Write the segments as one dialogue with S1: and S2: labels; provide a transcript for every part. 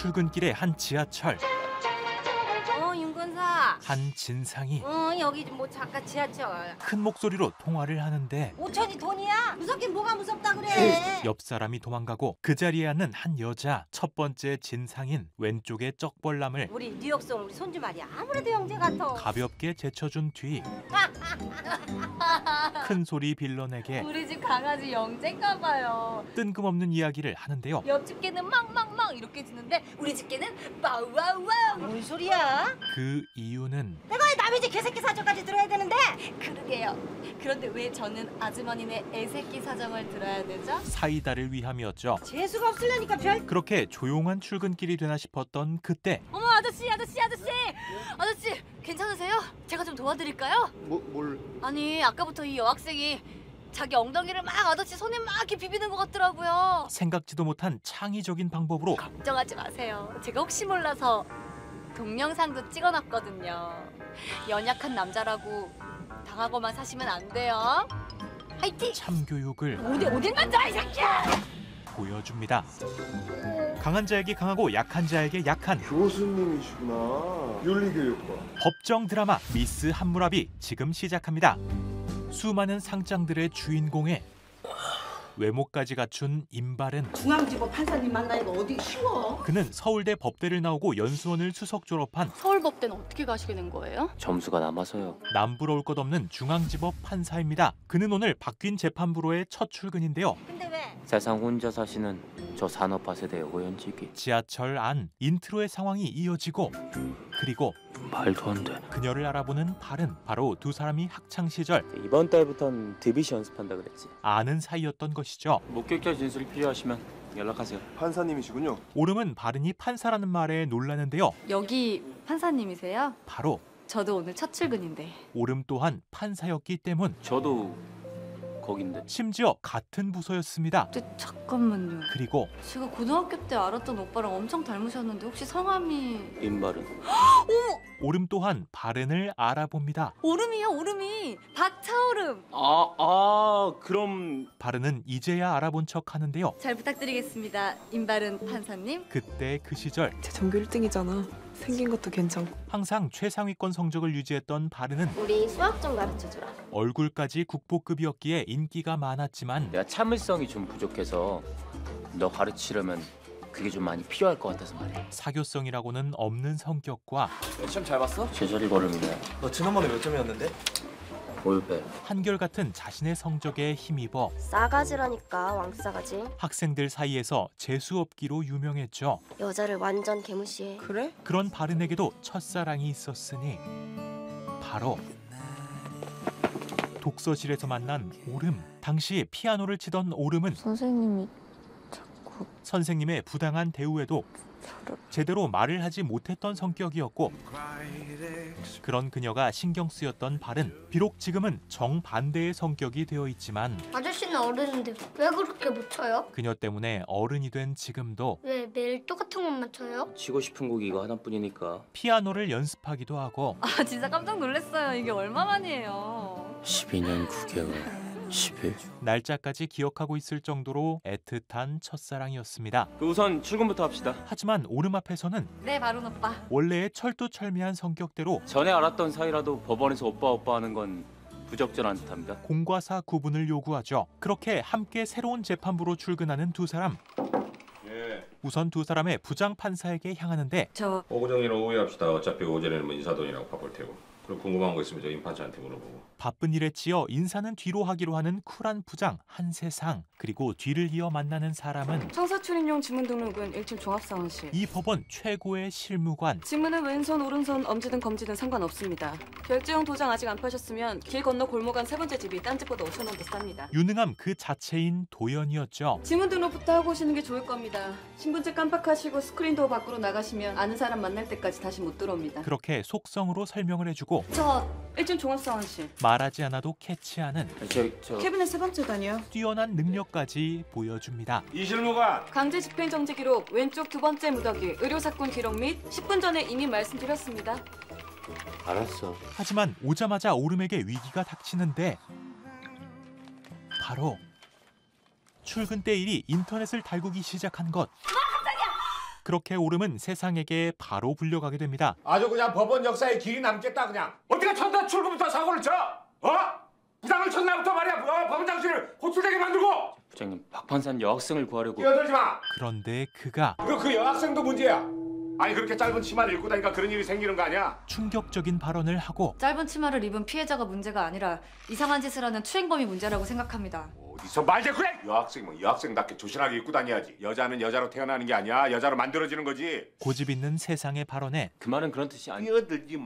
S1: 출근길의 한 지하철.
S2: 윤건사.
S1: 한 진상이
S2: 여기 뭐 잠깐 지하철.
S1: 큰 목소리로 통화를 하는데
S2: 5천이 돈이야? 무섭긴 뭐가 무섭다 그래.
S1: 옆 사람이 도망가고 그 자리에 앉는 한 여자. 첫 번째 진상인 왼쪽의 쩍벌남을
S2: 우리 뉴욕송 우리 손주 말이야. 아무래도 형제 같아.
S1: 가볍게 제쳐준 뒤 큰 소리 빌러내게
S3: 우리 집 강아지 영재인가 봐요.
S1: 뜬금없는 이야기를 하는데요.
S3: 옆집 개는 망망망 이렇게 짖는데 우리 집 개는 빠우와우와우.
S2: 뭔 소리야?
S1: 그 이유는
S2: 내가 왜 남의 집 개새끼 사정까지 들어야 되는데?
S3: 그러게요. 그런데 왜 저는 아주머니네 애새끼 사정을 들어야 되죠?
S1: 사이다를 위함이었죠.
S2: 재수가 없으려니까 별.
S1: 그렇게 조용한 출근길이 되나 싶었던 그때
S3: 어머 아저씨 괜찮으세요? 제가 좀 도와드릴까요?
S4: 뭘?
S3: 아니 아까부터 이 여학생이 자기 엉덩이를 막 아저씨 손에 막 이렇게 비비는 것 같더라고요.
S1: 생각지도 못한 창의적인 방법으로
S3: 걱정하지 마세요. 제가 혹시 몰라서 동영상도 찍어놨거든요. 연약한 남자라고 당하고만 사시면 안 돼요. 화이팅!
S1: 참교육을
S3: 어딜 만져 이 새끼야!
S1: 보여줍니다. 강한 자에게 강하고 약한 자에게 약한
S4: 교수님이시구나. 윤리교육과.
S1: 법정 드라마 미스 한무라비 지금 시작합니다. 수많은 상장들의 주인공에 외모까지 갖춘 임바른.
S2: 중앙지법 판사님 만나니까 어디 쉬워?
S1: 그는 서울대 법대를 나오고 연수원을 수석 졸업한
S3: 서울법대는 어떻게 가시게 된 거예요?
S5: 점수가 남아서요.
S1: 남부러울 것 없는 중앙지법 판사입니다. 그는 오늘 바뀐 재판부로의 첫 출근인데요.
S2: 근데 왜?
S5: 세상 혼자 사시는 저 산업화 세대 오연직이
S1: 지하철 안 인트로의 상황이 이어지고 그리고
S5: 말도 안 돼.
S1: 그녀를 알아보는 발은 바로 두 사람이 학창 시절
S5: 이번 달부턴 드빗이 연습한다 그랬지.
S1: 아는 사이였던 것이죠.
S5: 목격자 진술이 필요하시면 연락하세요.
S4: 판사님이시군요.
S1: 오름은 바른이 판사라는 말에 놀라는데요.
S3: 여기 판사님이세요?
S1: 바로
S3: 저도 오늘 첫 출근인데.
S1: 오름 또한 판사였기 때문.
S5: 저도 거긴데.
S1: 심지어 같은 부서였습니다.
S3: 근데 잠깐만요.
S1: 그리고
S3: 제가 고등학교 때 알았던 오빠랑 엄청 닮으셨는데 혹시 성함이...
S5: 임바른.
S1: 오름 또한 바른을 알아봅니다.
S3: 오름이요 오름이. 박차오름.
S5: 그럼
S1: 바른은 이제야 알아본 척 하는데요.
S3: 잘 부탁드리겠습니다. 임바른 판사님.
S1: 그때 그 시절
S6: 제 전교 1등이잖아. 생긴 것도 괜찮고.
S1: 항상 최상위권 성적을 유지했던 바른은
S7: 우리 수학 좀 가르쳐주라.
S1: 얼굴까지 국보급이었기에 인기가 많았지만
S5: 내가 참을성이 좀 부족해서 너 가르치려면 그게 좀 많이 필요할 것 같아서 말이야.
S1: 사교성이라고는 없는 성격과
S4: 시험 잘 봤어?
S5: 제자리 걸음이네.
S4: 너 지난번에 몇 점이었는데?
S5: 올빼.
S1: 한결같은 자신의 성적에 힘입어
S7: 싸가지라니까 왕싸가지.
S1: 학생들 사이에서 재수없기로 유명했죠.
S7: 여자를 완전 개무시해.
S6: 그래?
S1: 그런 바른에게도 첫사랑이 있었으니 바로 독서실에서 만난 오름. 당시 피아노를 치던 오름은
S7: 선생님이 자꾸
S1: 선생님의 부당한 대우에도 제대로 말을 하지 못했던 성격이었고 그런 그녀가 신경 쓰였던 바른. 비록 지금은 정반대의 성격이 되어 있지만
S7: 아저씨는 어른인데 왜 그렇게 못 쳐요?
S1: 그녀 때문에 어른이 된 지금도
S7: 왜 매일 똑같은 것만 쳐요?
S5: 치고 싶은 곡 이거 하나뿐이니까.
S1: 피아노를 연습하기도 하고
S3: 아 진짜 깜짝 놀랐어요. 이게 얼마만이에요.
S5: 12년 9개월. 10일.
S1: 날짜까지 기억하고 있을 정도로 애틋한 첫사랑이었습니다.
S5: 우선 출근부터 합시다.
S1: 하지만 오름 앞에서는
S3: 네 바른 오빠.
S1: 원래의 철두철미한 성격대로
S5: 전에 알았던 사이라도 법원에서 오빠 하는 건 부적절한 듯합니다.
S1: 공과 사 구분을 요구하죠. 그렇게 함께 새로운 재판부로 출근하는 두 사람. 우선 두 사람의 부장 판사에게 향하는데
S8: 오후 정리는 오후에 합시다. 어차피 오전에는 뭐 인사동이라고 바쁠 테고. 그리고 궁금한 거 있으면 저 임 판사한테 물어보고.
S1: 바쁜 일에 치여 인사는 뒤로 하기로 하는 쿨한 부장 한세상. 그리고 뒤를 이어 만나는 사람은
S6: 청사 출입용 지문 등록은 1층 종합사원실.
S1: 이 법원 최고의 실무관.
S6: 지문은 왼손 오른손 엄지든 검지든 상관없습니다. 결제용 도장 아직 안 파셨으면 길 건너 골목 안 세 번째 집이 딴 집보다 5,000원 더 쌉니다.
S1: 유능함 그 자체인 도연이었죠.
S6: 지문 등록부터 하고 오시는 게 좋을 겁니다. 신분증 깜빡하시고 스크린도어 밖으로 나가시면 아는 사람 만날 때까지 다시 못 들어옵니다.
S1: 그렇게 속성으로 설명을 해주고
S6: 저 1층 종합사원실.
S1: 말하지 않아도 캐치하는
S5: 저
S6: 캐비넷 세 번째 단이요.
S1: 뛰어난 능력까지 보여줍니다.
S8: 이 실무관.
S6: 강제 집행 정지 기록 왼쪽 두 번째 무더기 의료 사건 기록 및 10분 전에 이미 말씀드렸습니다.
S5: 알았어.
S1: 하지만 오자마자 오름에게 위기가 닥치는데 바로 출근 때 일이 인터넷을 달구기 시작한 것. 그렇게 오름은 세상에게 바로 불려가게 됩니다.
S9: 아주 그냥 법원 역사에 길이 남겠다 그냥. 어떻게 첫날 출구부터 사고를 쳐? 부장을 첫날부터 말이야 법원장실을 호출되게 만들고.
S5: 부장님, 박 판사는 여학생을 구하려고.
S9: 끼어들지 마.
S1: 그런데 그가
S9: 그 여학생도 문제야. 아니 그렇게 짧은 치마를 입고 다니까 그런 일이 생기는 거 아니야?
S1: 충격적인 발언을 하고
S3: 짧은 치마를 입은 피해자가 문제가 아니라 이상한 짓을 하는 추행범이 문제라고 생각합니다.
S9: 어디서 말대꾸래? 여학생 여학생답게 조신하게 입고 다녀야지. 여자는 여자로 태어나는 게 아니야. 여자로 만들어지는 거지.
S1: 고집 있는 세상의 발언에
S5: 그 말은 그런 뜻이 아니.
S9: 끼어들지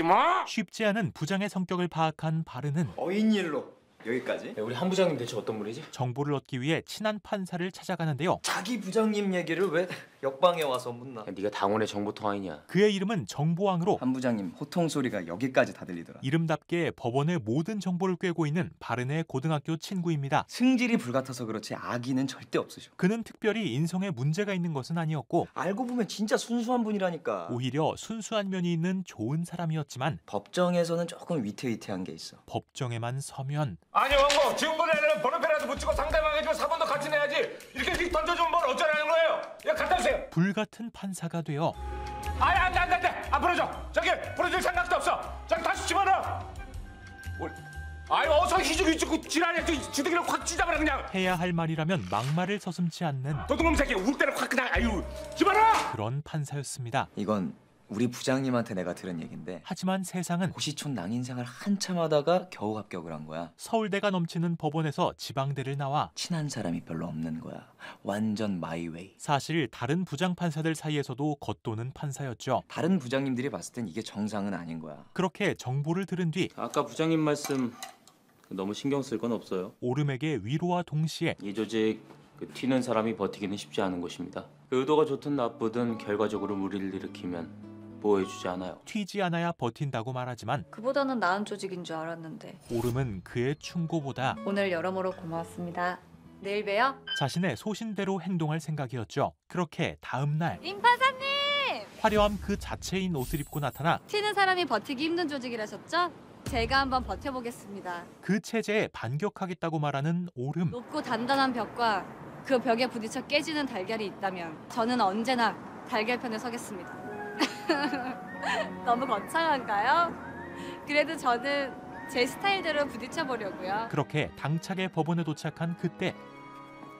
S9: 마.
S1: 쉽지 않은 부장의 성격을 파악한 바르는
S4: 어인일로 여기까지?
S5: 우리 한 부장님 대체 어떤 분이지?
S1: 정보를 얻기 위해 친한 판사를 찾아가는데요.
S4: 자기 부장님 얘기를 왜 역방에 와서 묻나?
S5: 야, 네가 당원의 정보통화인이야.
S1: 그의 이름은 정보왕으로
S4: 한 부장님 호통 소리가 여기까지 다 들리더라.
S1: 이름답게 법원의 모든 정보를 꿰고 있는 바른의 고등학교 친구입니다.
S4: 승질이 불같아서 그렇지 악의는 절대 없으셔.
S1: 그는 특별히 인성에 문제가 있는 것은 아니었고
S4: 알고 보면 진짜 순수한 분이라니까.
S1: 오히려 순수한 면이 있는 좋은 사람이었지만
S4: 법정에서는 조금 위태위태한 게 있어.
S1: 법정에만 서면
S9: 아니 원고 지금보다는 번호표라도 붙이고 상대방에 좀 사본도 같이 내야지. 이렇게 던져주면 뭘 어쩌라는 거예요? 야 갖다 주세요.
S1: 불같은 판사가 되어
S9: 아니 안돼 안 풀어줘. 저기 풀어줄 생각도 없어. 저기 다시 집어넣어. 아니 어서 희죽 지랄이야. 주둥이를 확 찢어버려 그냥.
S1: 해야 할 말이라면 막말을 서슴지 않는
S9: 도둑놈 새끼 울 때는 확 그냥 아유 집어넣어.
S1: 그런 판사였습니다.
S4: 이건 우리 부장님한테 내가 들은 얘긴데
S1: 하지만 세상은
S4: 고시촌 낭인 생활 한참 하다가 겨우 합격을 한 거야.
S1: 서울대가 넘치는 법원에서 지방대를 나와
S4: 친한 사람이 별로 없는 거야. 완전 마이웨이.
S1: 사실 다른 부장 판사들 사이에서도 겉도는 판사였죠.
S4: 다른 부장님들이 봤을 땐 이게 정상은 아닌 거야.
S1: 그렇게 정보를 들은 뒤
S5: 아까 부장님 말씀 너무 신경 쓸 건 없어요.
S1: 오름에게 위로와 동시에
S5: 이 조직 튀는 사람이 버티기는 쉽지 않은 곳입니다. 의도가 좋든 나쁘든 결과적으로 무리를 일으키면 보호해주지 않아요.
S1: 튀지 않아야 버틴다고 말하지만
S3: 그보다는 나은 조직인 줄 알았는데.
S1: 오름은 그의 충고보다
S3: 오늘 여러모로 고맙습니다. 내일 봬요.
S1: 자신의 소신대로 행동할 생각이었죠. 그렇게 다음 날
S3: 임 판사님!
S1: 화려함 그 자체인 옷을 입고 나타나
S3: 튀는 사람이 버티기 힘든 조직이라셨죠? 제가 한번 버텨보겠습니다.
S1: 그 체제에 반격하겠다고 말하는 오름.
S3: 높고 단단한 벽과 그 벽에 부딪혀 깨지는 달걀이 있다면 저는 언제나 달걀 편에 서겠습니다. 너무 거창한가요? 그래도 저는 제 스타일대로 부딪혀보려고요.
S1: 그렇게 당차게 법원에 도착한 그때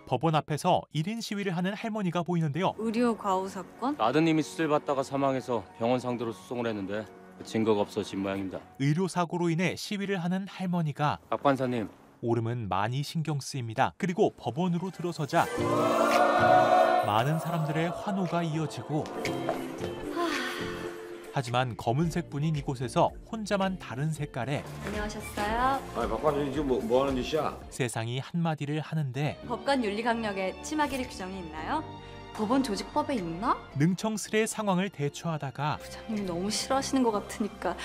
S1: 법원 앞에서 1인 시위를 하는 할머니가 보이는데요.
S3: 의료 과오 사건?
S5: 아드님이 수술 받다가 사망해서 병원 상대로 소송을 했는데 증거가 없어진 모양입니다.
S1: 의료사고로 인해 시위를 하는 할머니가
S5: 박 판사님,
S1: 오름은 많이 신경 쓰입니다. 그리고 법원으로 들어서자 많은 사람들의 환호가 이어지고 하지만 검은색 분인 이곳에서 혼자만 다른 색깔에
S3: 안녕하셨어요.
S9: 아니 박 관장님 지금 뭐 하는 짓이야?
S1: 세상이 한마디를 하는데
S3: 법관 윤리 강령에 치마 길이 규정이 있나요? 법원 조직법에 있나?
S1: 능청스레 상황을 대처하다가
S3: 부장님 너무 싫어하시는 것 같으니까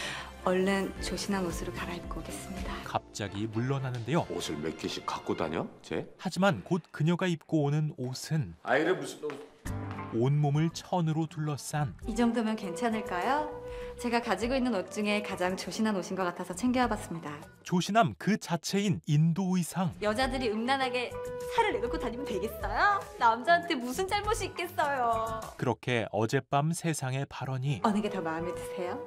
S3: 얼른 조신한 옷으로 갈아입고 오겠습니다.
S1: 갑자기 물러나는데요.
S9: 옷을 몇 개씩 갖고 다녀? 쟤?
S1: 하지만 곧 그녀가 입고 오는 옷은
S9: 아이 그래 무슨
S1: 온몸을 천으로 둘러싼
S3: 이 정도면 괜찮을까요? 제가 가지고 있는 옷 중에 가장 조신한 옷인 것 같아서 챙겨와봤습니다.
S1: 조신함 그 자체인 인도 의상.
S3: 여자들이 음란하게 살을 내놓고 다니면 되겠어요? 남자한테 무슨 잘못이 있겠어요?
S1: 그렇게 어젯밤 세상의 발언이
S3: 어느 게 더 마음에 드세요?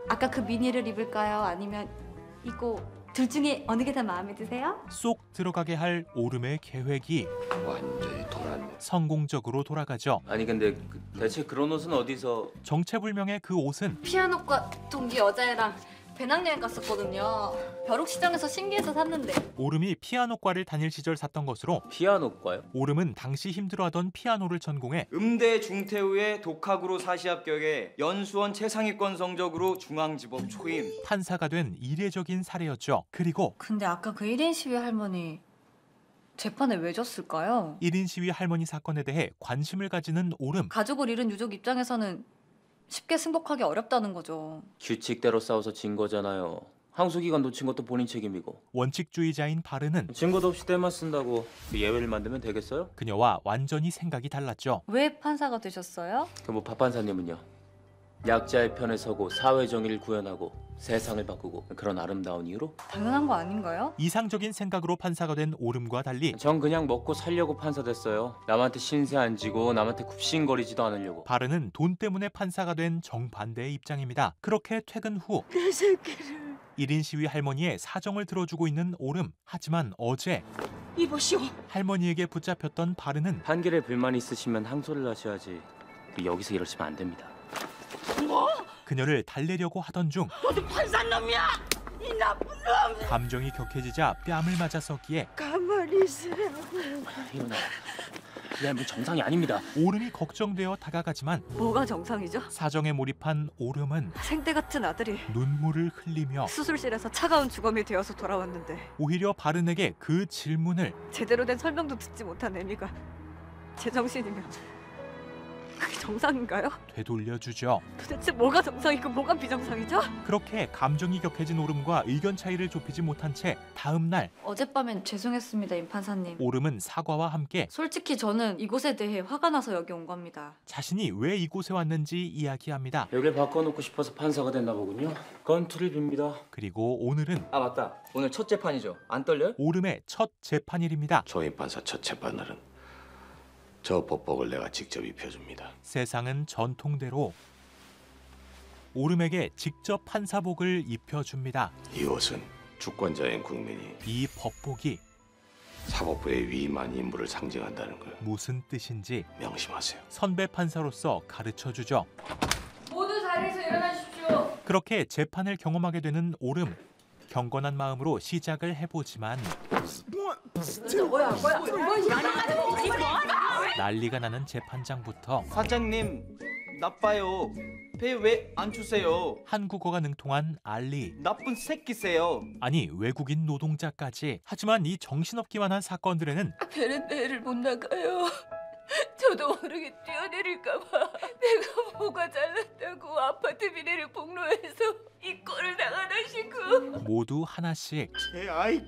S3: 아까 그 미니를 입을까요? 아니면 이거 둘 중에 어느 게 더 마음에 드세요?
S1: 쏙 들어가게 할 오름의 계획이
S9: 완전히 돌았네.
S1: 성공적으로 돌아가죠.
S5: 아니 근데 대체 그런 옷은 어디서?
S1: 정체불명의 그 옷은
S3: 피아노과 동기 여자애랑 배낭여행 갔었거든요. 벼룩시장에서 신기해서 샀는데
S1: 오름이 피아노과를 다닐 시절 샀던 것으로
S5: 피아노과요?
S1: 오름은 당시 힘들어하던 피아노를 전공해
S4: 음대 중퇴 후에 독학으로 사시 합격에 연수원 최상위권 성적으로 중앙지법 초임.
S1: 판사가 된 이례적인 사례였죠. 그리고
S3: 근데 아까 그 1인 시위 할머니 재판에 왜 졌을까요?
S1: 1인 시위 할머니 사건에 대해 관심을 가지는 오름.
S3: 가족을 잃은 유족 입장에서는 쉽게 승복하기 어렵다는 거죠.
S5: 규칙대로 싸워서 진 거잖아요. 항소기간 놓친 것도 본인 책임이고.
S1: 원칙주의자인 바르는
S5: 증거도 없이 때만 쓴다고 예외를 만들면 되겠어요?
S1: 그녀와 완전히 생각이 달랐죠.
S3: 왜 판사가 되셨어요?
S5: 그럼 뭐 박 판사님은요? 약자의 편에 서고 사회 정의를 구현하고 세상을 바꾸고 그런 아름다운 이유로?
S3: 당연한 거 아닌가요?
S1: 이상적인 생각으로 판사가 된 오름과 달리
S5: 전 그냥 먹고 살려고 판사 됐어요. 남한테 신세 안 지고 남한테 굽신거리지도 않으려고.
S1: 바르는 돈 때문에 판사가 된 정반대의 입장입니다. 그렇게 퇴근 후
S2: 내 새끼를
S1: 1인 시위 할머니의 사정을 들어주고 있는 오름. 하지만 어제
S2: 이보시오.
S1: 할머니에게 붙잡혔던 바르는
S5: 판결에 불만 있으시면 항소를 하셔야지. 여기서 이러시면 안 됩니다.
S2: 뭐?
S1: 그녀를 달래려고 하던 중
S2: 너도 판사놈이야? 이 나쁜 놈.
S1: 감정이 격해지자 뺨을 맞아 썼기에
S2: 가만히 있으라고.
S5: 일어나. 뭐 정상이 아닙니다.
S1: 오름이 걱정되어 다가가지만
S6: 뭐가 정상이죠?
S1: 사정에 몰입한 오름은
S6: 생떼 같은 아들이
S1: 눈물을 흘리며
S6: 수술실에서 차가운 주검이 되어서 돌아왔는데
S1: 오히려 바른에게 그 질문을
S6: 제대로 된 설명도 듣지 못한 애미가 제정신이면 그게 정상인가요?
S1: 되돌려주죠.
S6: 도대체 뭐가 정상이고 뭐가 비정상이죠?
S1: 그렇게 감정이 격해진 오름과 의견 차이를 좁히지 못한 채 다음 날
S3: 어젯밤엔 죄송했습니다, 임 판사님.
S1: 오름은 사과와 함께
S3: 솔직히 저는 이곳에 대해 화가 나서 여기 온 겁니다.
S1: 자신이 왜 이곳에 왔는지 이야기합니다.
S5: 여길 바꿔놓고 싶어서 판사가 됐나 보군요. 건투를 빕니다.
S1: 그리고 오늘은
S4: 아 맞다. 오늘 첫 재판이죠. 안 떨려요?
S1: 오름의 첫 재판일입니다.
S8: 조임 판사 첫 재판날은 저 법복을 내가 직접 입혀줍니다.
S1: 세상은 전통대로 오름에게 직접 판사복을 입혀줍니다.
S8: 이 옷은 주권자인 국민이
S1: 이 법복이
S8: 사법부의 위임한 인물을 상징한다는 걸
S1: 무슨 뜻인지
S8: 명심하세요.
S1: 선배 판사로서 가르쳐주죠.
S3: 모두 자리에서 일어나십시오.
S1: 그렇게 재판을 경험하게 되는 오름. 경건한 마음으로 시작을 해보지만 난리가 나는 재판장부터
S4: 사장님 나빠요. 배 왜 안 주세요?
S1: 한국어가 능통한 알리.
S4: 나쁜 새끼세요.
S1: 아니 외국인 노동자까지. 하지만 이 정신없기만 한 사건들에는
S6: 배는 배를 못 나가요. 저도 모르게 뛰어내릴까봐 내가 뭐가 잘났다고 아파트 미래를 폭로해서 이 꼴을 당하나 싶고.
S1: 모두 하나씩
S10: 제 아이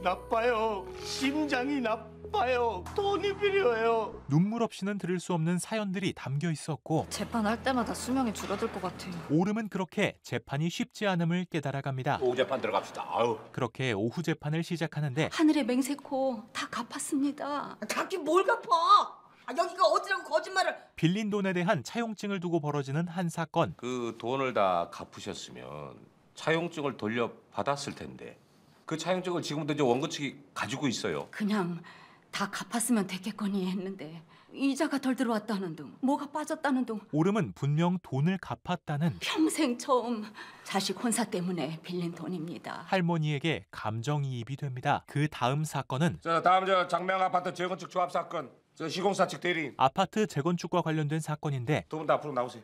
S10: 나빠요. 심장이 나빠요. 돈이 필요해요.
S1: 눈물 없이는 들을 수 없는 사연들이 담겨 있었고
S3: 재판할 때마다 수명이 줄어들 것 같아요.
S1: 오름은 그렇게 재판이 쉽지 않음을 깨달아갑니다.
S9: 오후 재판 들어갑시다. 아유.
S1: 그렇게 오후 재판을 시작하는데
S3: 하늘의 맹세코 다 갚았습니다.
S2: 갚긴 뭘 갚아? 여기가 어디라고 거짓말을.
S1: 빌린 돈에 대한 차용증을 두고 벌어지는 한 사건.
S8: 그 돈을 다 갚으셨으면 차용증을 돌려받았을 텐데 그 차용증을 지금도 이제 원고 측이 가지고 있어요.
S11: 그냥 다 갚았으면 됐겠거니 했는데 이자가 덜 들어왔다는 둥, 뭐가 빠졌다는 둥.
S1: 오름은 분명 돈을 갚았다는
S11: 평생 처음 자식 혼사 때문에 빌린 돈입니다.
S1: 할머니에게 감정이입이 됩니다. 그 다음 사건은
S9: 자 다음 저 장명 아파트 재건축 조합 사건. 저 시공사 측 대리인
S1: 아파트 재건축과 관련된 사건인데
S9: 두 분 다 앞으로 나오세요.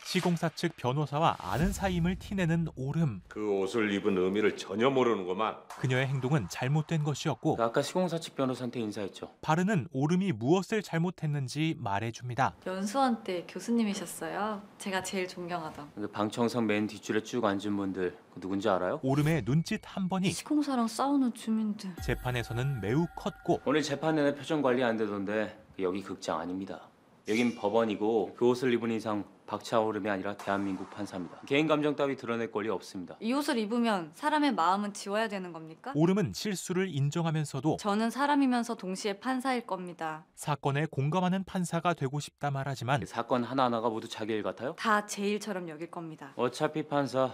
S1: 시공사 측 변호사와 아는 사이임을 티내는 오름.
S8: 그 옷을 입은 의미를 전혀 모르는구만.
S1: 그녀의 행동은 잘못된 것이었고
S5: 아까 시공사 측 변호사한테 인사했죠.
S1: 바르는 오름이 무엇을 잘못했는지 말해줍니다.
S3: 연수원 때 교수님이셨어요. 제가 제일 존경하던.
S5: 그 방청석 맨 뒷줄에 쭉 앉은 분들 누군지 알아요?
S1: 오름의 눈짓 한 번이
S3: 시공사랑 싸우는 주민들.
S1: 재판에서는 매우 컸고
S5: 오늘 재판 내내 표정 관리 안 되던데 여기 극장 아닙니다. 여긴 법원이고 그 옷을 입은 이상 박차오름이 아니라 대한민국 판사입니다. 개인 감정 따위 드러낼 권리 없습니다.
S3: 이 옷을 입으면 사람의 마음은 지워야 되는 겁니까?
S1: 오름은 실수를 인정하면서도
S3: 저는 사람이면서 동시에 판사일 겁니다.
S1: 사건에 공감하는 판사가 되고 싶다 말하지만
S5: 사건 하나하나가 모두 자기 일 같아요?
S3: 다 제 일처럼 여길 겁니다.
S5: 어차피 판사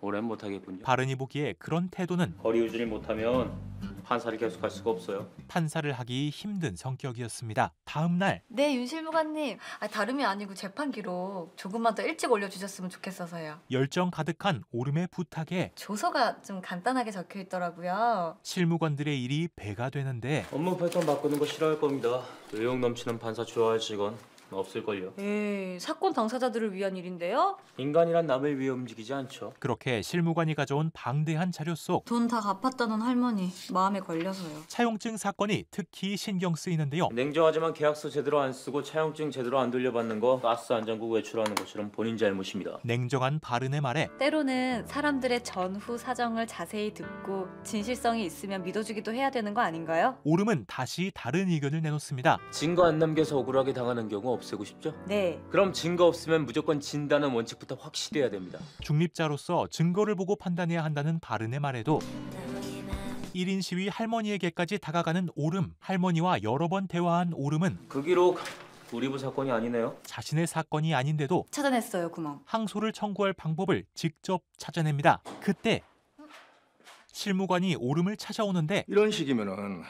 S5: 오랜 못하겠군요.
S1: 바른이 보기에 그런 태도는
S5: 거리 유지를 못하면 판사를 계속할 수가 없어요.
S1: 판사를 하기 힘든 성격이었습니다. 다음 날
S3: 네, 윤실무관님. 다름이 아니고 재판 기록 조금만 더 일찍 올려주셨으면 좋겠어서요.
S1: 열정 가득한 오름의 부탁에
S3: 조서가 좀 간단하게 적혀 있더라고요.
S1: 실무관들의 일이 배가 되는데
S5: 업무 패턴 바꾸는 거 싫어할 겁니다. 의욕 넘치는 판사 좋아할 직원 없을걸요.
S3: 에이, 사건 당사자들을 위한 일인데요?
S5: 인간이란 남을 위해 움직이지 않죠.
S1: 그렇게 실무관이 가져온 방대한 자료 속
S3: 돈 다 갚았다는 할머니 마음에 걸려서요.
S1: 차용증 사건이 특히 신경 쓰이는데요.
S5: 냉정하지만 계약서 제대로 안 쓰고 차용증 제대로 안 돌려받는 거 가스 안전국 외출하는 것처럼 본인 잘못입니다.
S1: 냉정한 바른의 말에
S3: 때로는 사람들의 전후 사정을 자세히 듣고 진실성이 있으면 믿어주기도 해야 되는 거 아닌가요?
S1: 오름은 다시 다른 의견을 내놓습니다.
S5: 증거 안 남겨서 억울하게 당하는 경우 없애고 싶죠?
S3: 네.
S5: 그럼 증거 없으면 무조건 진다는 원칙부터 확실해야 됩니다.
S1: 중립자로서 증거를 보고 판단해야 한다는 바른의 말에도 1인 시위 할머니에게까지 다가가는 오름, 할머니와 여러 번 대화한 오름은
S5: 그 기록 우리 부 사건이 아니네요.
S1: 자신의 사건이 아닌데도
S3: 찾아냈어요, 구멍.
S1: 항소를 청구할 방법을 직접 찾아냅니다. 그때 실무관이 오름을 찾아오는데
S10: 이런 식이면은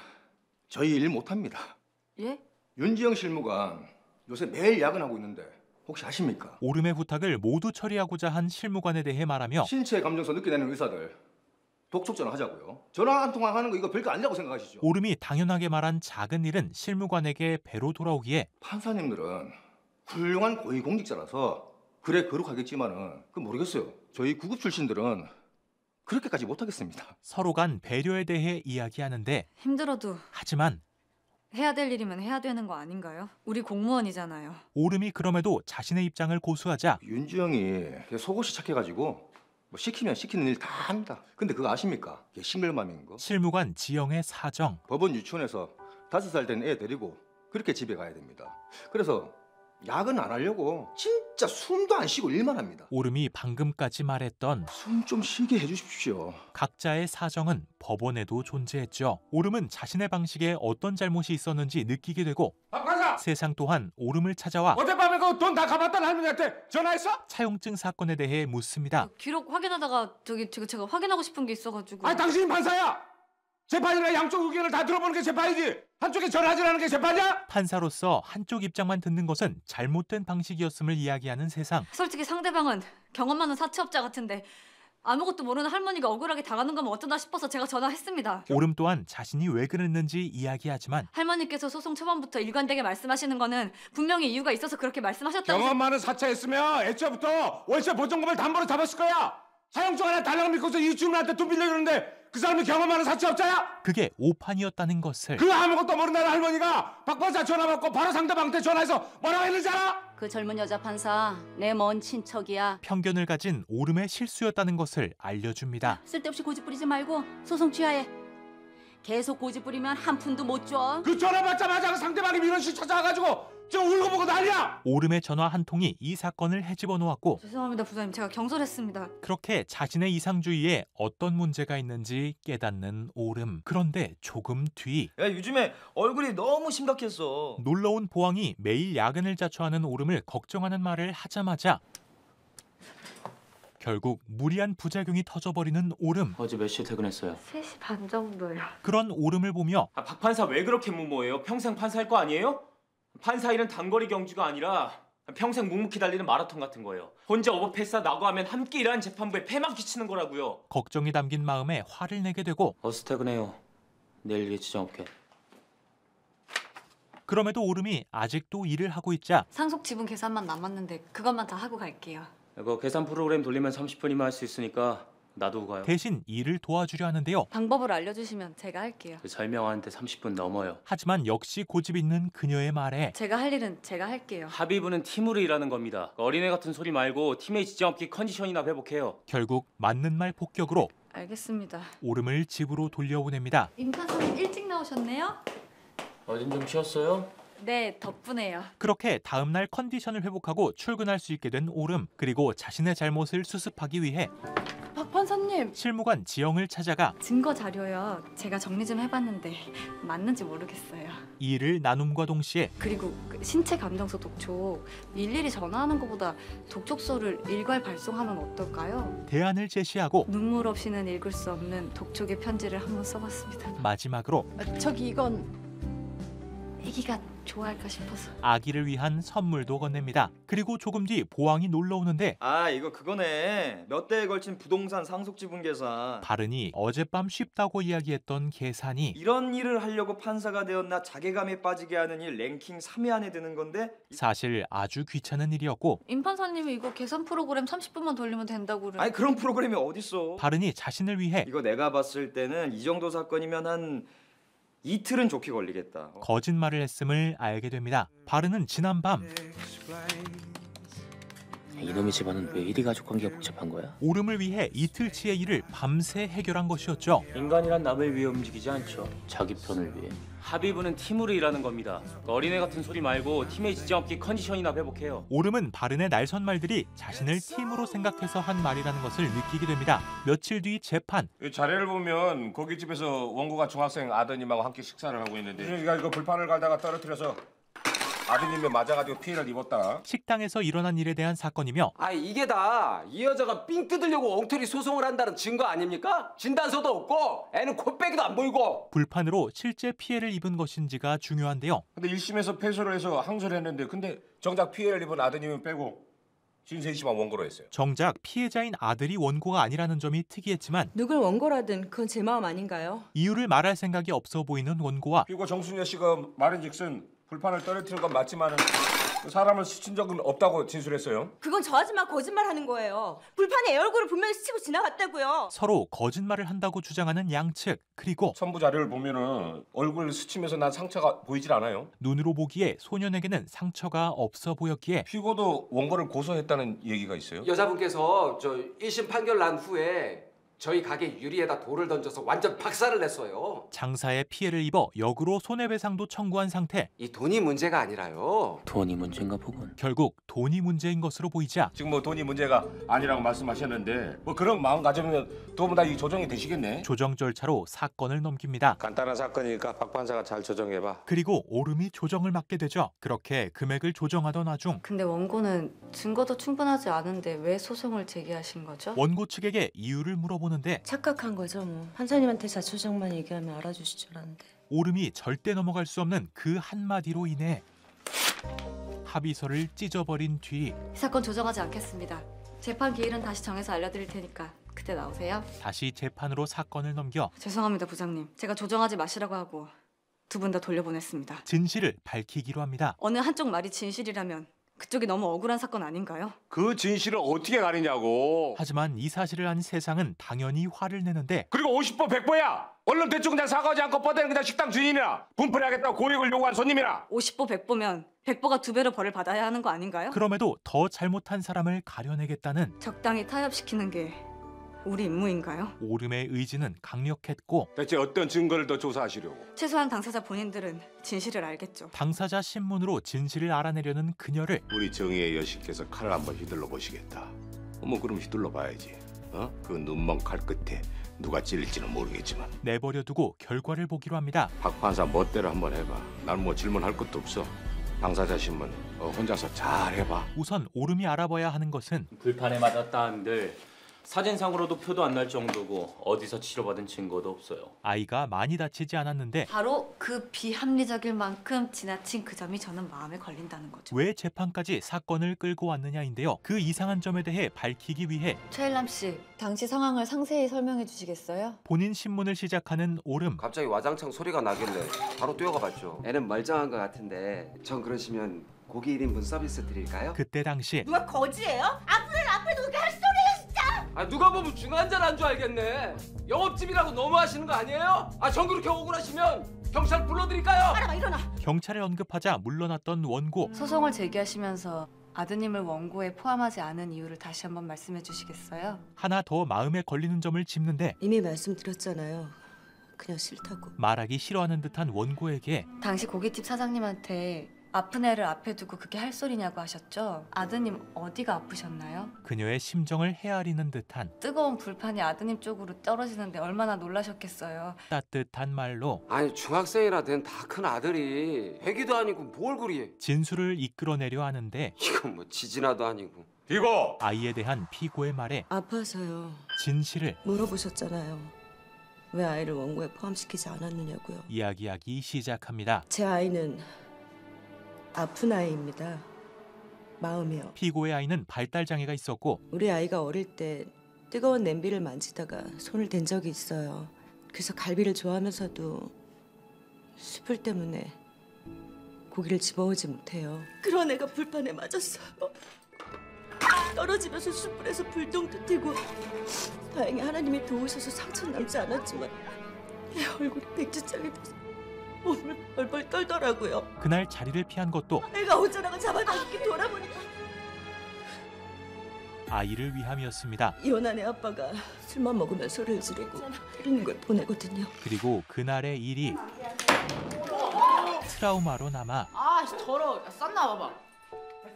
S10: 저희 일 못합니다.
S3: 예?
S10: 윤지영 실무관 요새 매일 야근하고 있는데 혹시 아십니까?
S1: 오름의 부탁을 모두 처리하고자 한 실무관에 대해 말하며
S10: 신체 감정서 늦게 내는 의사들 독촉 전화하자고요. 전화 한 통화 하는 거 이거 별거 아니라고 생각하시죠?
S1: 오름이 당연하게 말한 작은 일은 실무관에게 배로 돌아오기에
S10: 판사님들은 훌륭한 고위공직자라서 그래 거룩하겠지만은 그 모르겠어요. 저희 구급 출신들은 그렇게까지 못하겠습니다.
S1: 서로 간 배려에 대해 이야기하는데
S3: 힘들어도
S1: 하지만
S3: 해야 될 일이면 해야 되는 거 아닌가요? 우리 공무원이잖아요.
S1: 오름이 그럼에도 자신의 입장을 고수하자
S10: 윤지영이 속옷이 착해가지고 뭐 시키면 시키는 일 다 합니다. 근데 그거 아십니까? 이게 싱글맘인 거.
S1: 실무관 지영의 사정.
S10: 법원 유치원에서 5살 된 애 데리고 그렇게 집에 가야 됩니다. 그래서 야근 안 하려고 진짜 숨도 안 쉬고 일만 합니다.
S1: 오름이 방금까지 말했던
S10: 숨 좀 쉬게 해주십시오.
S1: 각자의 사정은 법원에도 존재했죠. 오름은 자신의 방식에 어떤 잘못이 있었는지 느끼게 되고
S9: 박판사!
S1: 세상 또한 오름을 찾아와
S9: 어젯밤에 그 돈 다 갚았다는 할머니한테 전화했어?
S1: 차용증 사건에 대해 묻습니다.
S3: 기록 확인하다가 제가 확인하고 싶은 게 있어가지고.
S9: 아니 당신이 판사야! 재판이라 양쪽 의견을 다 들어보는 게 재판이지 한쪽에 전하지 않는 게 재판이야?
S1: 판사로서 한쪽 입장만 듣는 것은 잘못된 방식이었음을 이야기하는 세상.
S3: 솔직히 상대방은 경험 많은 사채업자 같은데 아무것도 모르는 할머니가 억울하게 당하는 거면 어쩌나 싶어서 제가 전화했습니다.
S1: 오름 또한 자신이 왜 그랬는지 이야기하지만
S3: 할머니께서 소송 초반부터 일관되게 말씀하시는 거는 분명히 이유가 있어서 그렇게 말씀하셨다고.
S9: 경험 많은 사채했으면 애초부터 월세 보증금을 담보로 잡았을 거야. 사용증 하나 달라고 믿고서 이 주민한테 돈 빌려주는데 그 사람이 경험 많은 사채업자야?
S1: 그게 오판이었다는 것을.
S9: 그 아무것도 모른다는 할머니가 박 판사 전화 받고 바로 상대방한테 전화해서 뭐라고 했는지 알아?
S11: 그 젊은 여자 판사 내 먼 친척이야.
S1: 편견을 가진 오름의 실수였다는 것을 알려줍니다.
S11: 쓸데없이 고집 부리지 말고 소송 취하해. 계속 고집 부리면 한 푼도 못 줘.
S9: 그 전화 받자마자 그 상대방이 민원실 찾아와가지고 지금 울고 보고 난리야.
S1: 오름의 전화 한 통이 이 사건을 헤집어 놓았고
S3: 죄송합니다, 부장님. 제가 경솔했습니다.
S1: 그렇게 자신의 이상주의에 어떤 문제가 있는지 깨닫는 오름. 그런데 조금 뒤
S4: 야 요즘에 얼굴이 너무 심각했어.
S1: 놀러온 보왕이 매일 야근을 자처하는 오름을 걱정하는 말을 하자마자 결국 무리한 부작용이 터져버리는 오름.
S5: 어제 몇 시에 퇴근했어요?
S3: 3시 반 정도요.
S1: 그런 오름을 보며
S5: 박 판사 왜 그렇게 무모해요? 평생 판사할 거 아니에요? 판사 일은 단거리 경주가 아니라 평생 묵묵히 달리는 마라톤 같은 거예요. 혼자 오버패스하다고 하면 함께 일하는 재판부에 패만 끼치는 거라고요.
S1: 걱정이 담긴 마음에 화를 내게 되고
S5: 어서 퇴근해요. 내일 일에 지장 없게.
S1: 그럼에도 오름이 아직도 일을 하고 있자
S3: 상속 지분 계산만 남았는데 그것만 다 하고 갈게요.
S5: 이거 계산 프로그램 돌리면 30분이면 할 수 있으니까 놔두고 가요.
S1: 대신 일을 도와주려 하는데요.
S3: 방법을 알려주시면 제가 할게요.
S5: 설명하는데 30분 넘어요.
S1: 하지만 역시 고집 있는 그녀의 말에
S3: 제가 할 일은 제가 할게요.
S5: 합의부는 팀으로 일하는 겁니다. 어린애 같은 소리 말고 팀의 지장 없게 컨디션이나 회복해요.
S1: 결국 맞는 말 폭격으로
S3: 알겠습니다.
S1: 오름을 집으로 돌려보냅니다.
S3: 임 판사님 일찍 나오셨네요?
S5: 어딘 좀 쉬었어요?
S3: 네, 덕분에요.
S1: 그렇게 다음 날 컨디션을 회복하고 출근할 수 있게 된 오름. 그리고 자신의 잘못을 수습하기 위해
S3: 박 판사님!
S1: 실무관 지영을 찾아가
S3: 증거 자료요. 제가 정리 좀 해봤는데 맞는지 모르겠어요.
S1: 이 일을 나눔과 동시에
S3: 그리고 그 신체 감정서 독촉 일일이 전화하는 것보다 독촉서를 일괄 발송하면 어떨까요?
S1: 대안을 제시하고
S3: 눈물 없이는 읽을 수 없는 독촉의 편지를 한번 써봤습니다.
S1: 마지막으로
S3: 저기 이건 애기가 좋아할까 싶어서.
S1: 아기를 위한 선물도 건넵니다. 그리고 조금 뒤 보왕이 놀러 오는데
S4: 아 이거 그거네. 몇 대에 걸친 부동산 상속 지분 계산.
S1: 바른이 어젯밤 쉽다고 이야기했던 계산이
S4: 이런 일을 하려고 판사가 되었나 자괴감에 빠지게 하는 일 랭킹 3위 안에 드는 건데
S1: 사실 아주 귀찮은 일이었고
S3: 임 판사님이 이거 계산 프로그램 30분만 돌리면 된다고 그래.
S4: 아니 그런 프로그램이 어딨어.
S1: 바른이 자신을 위해
S4: 이거 내가 봤을 때는 이 정도 사건이면 한 이틀은 좋게 걸리겠다.
S1: 거짓말을 했음을 알게 됩니다. 바른은 지난밤
S5: 이놈의 집안은 왜 이리 가족 관계가 복잡한 거야?
S1: 오름을 위해 이틀치의 일을 밤새 해결한 것이었죠.
S5: 인간이란 남을 위해 움직이지 않죠. 자기 편을 위해. 합의부는 팀으로 일하는 겁니다. 어린애 같은 소리 말고 팀의 지정없기 컨디션이나 회복해요.
S1: 오름은 바른의 날선 말들이 자신을 팀으로 생각해서 한 말이라는 것을 느끼게 됩니다. 며칠 뒤 재판.
S8: 자료를 보면 거기 집에서 원고가 중학생 아드님하고 함께 식사를 하고 있는데 준혁이가 이거 불판을 갈다가 떨어뜨려서 아드님이 맞아가지고 피해를 입었다.
S1: 식당에서 일어난 일에 대한 사건이며
S12: 이게 다 이 여자가 삥 뜯으려고 엉터리 소송을 한다는 증거 아닙니까? 진단서도 없고 애는 코빼기도 안 보이고.
S1: 불판으로 실제 피해를 입은 것인지가 중요한데요.
S8: 근데 1심에서 패소를 해서 항소를 했는데 근데 정작 피해를 입은 아드님은 빼고 진세희 씨만 원고로 했어요.
S1: 정작 피해자인 아들이 원고가 아니라는 점이 특이했지만
S6: 누굴 원고라든 그건 제 마음 아닌가요?
S1: 이유를 말할 생각이 없어 보이는 원고와
S8: 그리고 정순여 씨가 말인즉슨 불판을 떨어뜨린 건 맞지만은 사람을 스친 적은 없다고 진술했어요.
S6: 그건 저 아줌마 거짓말하는 거예요. 불판에 애 얼굴을 분명히 스치고 지나갔다고요.
S1: 서로 거짓말을 한다고 주장하는 양측. 그리고
S8: 선부 자료를 보면은 얼굴 스치면서 난 상처가 보이질 않아요.
S1: 눈으로 보기에 소년에게는 상처가 없어 보였기에
S8: 피고도 원고를 고소했다는 얘기가 있어요.
S12: 여자분께서 저 1심 판결 난 후에 저희 가게 유리에다 돌을 던져서 완전 박살을 냈어요.
S1: 장사에 피해를 입어 역으로 손해배상도 청구한 상태.
S12: 이 돈이 문제가 아니라요.
S5: 돈이 문제인가 보군.
S1: 결국 돈이 문제인 것으로 보이자
S8: 지금 뭐 돈이 문제가 아니라고 말씀하셨는데 뭐 그런 마음 가지면 두분 다 이 조정이 되시겠네.
S1: 조정 절차로 사건을 넘깁니다.
S8: 간단한 사건이니까 박 판사가 잘 조정해봐.
S1: 그리고 오름이 조정을 맡게 되죠. 그렇게 금액을 조정하던 와중
S3: 근데 원고는 증거도 충분하지 않은데 왜 소송을 제기하신 거죠?
S1: 원고 측에게 이유를 물어보는데
S6: 착각한 거죠 뭐. 판사님한테 자초정만 얘기하면 알아주실 줄 알았는데.
S1: 오름이 절대 넘어갈 수 없는 그 한마디로 인해 합의서를 찢어버린 뒤
S3: 이 사건 조정하지 않겠습니다. 재판 기일은 다시 정해서 알려드릴 테니까 그때 나오세요.
S1: 다시 재판으로 사건을 넘겨
S3: 죄송합니다, 부장님. 제가 조정하지 마시라고 하고 두 분 다 돌려보냈습니다.
S1: 진실을 밝히기로 합니다.
S3: 어느 한쪽 말이 진실이라면 그쪽이 너무 억울한 사건 아닌가요?
S9: 그 진실을 어떻게 가리냐고.
S1: 하지만 이 사실을 안 세상은 당연히 화를 내는데
S9: 그리고 50보 100보야. 얼른 대충 그냥 사과하지 않고 뻗대는 그냥 식당 주인이나 분풀해야겠다고 고액을 요구한 손님이나.
S3: 50보 100보면 100보가 2배로 벌을 받아야 하는 거 아닌가요?
S1: 그럼에도 더 잘못한 사람을 가려내겠다는
S3: 적당히 타협시키는 게 우리 임무인가요?
S1: 오름의 의지는 강력했고
S9: 대체 어떤 증거를 더 조사하시려고?
S3: 최소한 당사자 본인들은 진실을 알겠죠.
S1: 당사자 신문으로 진실을 알아내려는 그녀를
S8: 우리 정의의 여신께서 칼을 한번 휘둘러 보시겠다. 그럼 휘둘러 봐야지. 그 눈먼 칼 끝에 누가 찔릴지는 모르겠지만
S1: 내버려두고 결과를 보기로 합니다.
S8: 박 판사 멋대로 한번 해봐. 난 뭐 질문할 것도 없어. 당사자 신문 혼자서 잘 해봐.
S1: 우선 오름이 알아봐야 하는 것은
S5: 불판에 맞았다 한들 사진상으로도 표도 안 날 정도고 어디서 치료받은 증거도 없어요.
S1: 아이가 많이 다치지 않았는데
S3: 바로 그 비합리적일 만큼 지나친 그 점이 저는 마음에 걸린다는 거죠.
S1: 왜 재판까지 사건을 끌고 왔느냐인데요. 그 이상한 점에 대해 밝히기 위해
S3: 최일남 씨, 당시 상황을 상세히 설명해 주시겠어요?
S1: 본인 신문을 시작하는 오름.
S12: 갑자기 와장창 소리가 나길래 바로 뛰어가 봤죠. 애는 멀쩡한 것 같은데 전 그러시면 고기 1인분 서비스 드릴까요?
S1: 그때 당시
S2: 누가 거지예요? 앞에 누가 할 소리예요 진짜?
S12: 누가 보면 중환자를 한 줄 알겠네. 영업집이라고 너무하시는 거 아니에요? 전 그렇게 억울하시면 경찰 불러드릴까요?
S2: 알아봐 일어나.
S1: 경찰을 언급하자 물러났던 원고.
S3: 소송을 제기하시면서 아드님을 원고에 포함하지 않은 이유를 다시 한번 말씀해 주시겠어요?
S1: 하나 더 마음에 걸리는 점을 짚는데
S6: 이미 말씀드렸잖아요. 그냥 싫다고.
S1: 말하기 싫어하는 듯한 원고에게
S3: 당시 고깃집 사장님한테 아픈 애를 앞에 두고 그게 할 소리냐고 하셨죠? 아드님 어디가 아프셨나요?
S1: 그녀의 심정을 헤아리는 듯한
S3: 뜨거운 불판이 아드님 쪽으로 떨어지는데 얼마나 놀라셨겠어요.
S1: 따뜻한 말로
S12: 아니 중학생이라 된 다 큰 아들이 애기도 아니고 뭘 그리.
S1: 진술을 이끌어내려 하는데
S12: 이건 뭐 지진아도 아니고.
S9: 이거
S1: 아이에 대한 피고의 말에
S6: 아파서요.
S1: 진실을
S6: 물어보셨잖아요. 왜 아이를 원고에 포함시키지 않았느냐고요.
S1: 이야기하기 시작합니다.
S6: 제 아이는 아픈 아이입니다. 마음이요.
S1: 피고의 아이는 발달 장애가 있었고
S6: 우리 아이가 어릴 때 뜨거운 냄비를 만지다가 손을 댄 적이 있어요. 그래서 갈비를 좋아하면서도 숯불 때문에 고기를 집어오지 못해요. 그런 애가 불판에 맞았어요. 떨어지면서 숯불에서 불똥도 튀고 다행히 하나님이 도우셔서 상처는 남지 않았지만 내 얼굴이 백지장이 돼서 몸을 벌벌 떨더라고요.
S1: 그날 자리를 피한 것도
S6: 애가 옷자락을 잡아당기게 돌아보니까
S1: 아이를 위함이었습니다.
S6: 이혼한 애 아빠가 술만 먹으면 소리를 지르고 때리는 걸 보내거든요.
S1: 그리고 그날의 일이 트라우마로 남아
S12: 아 더러워. 쌌나 봐봐.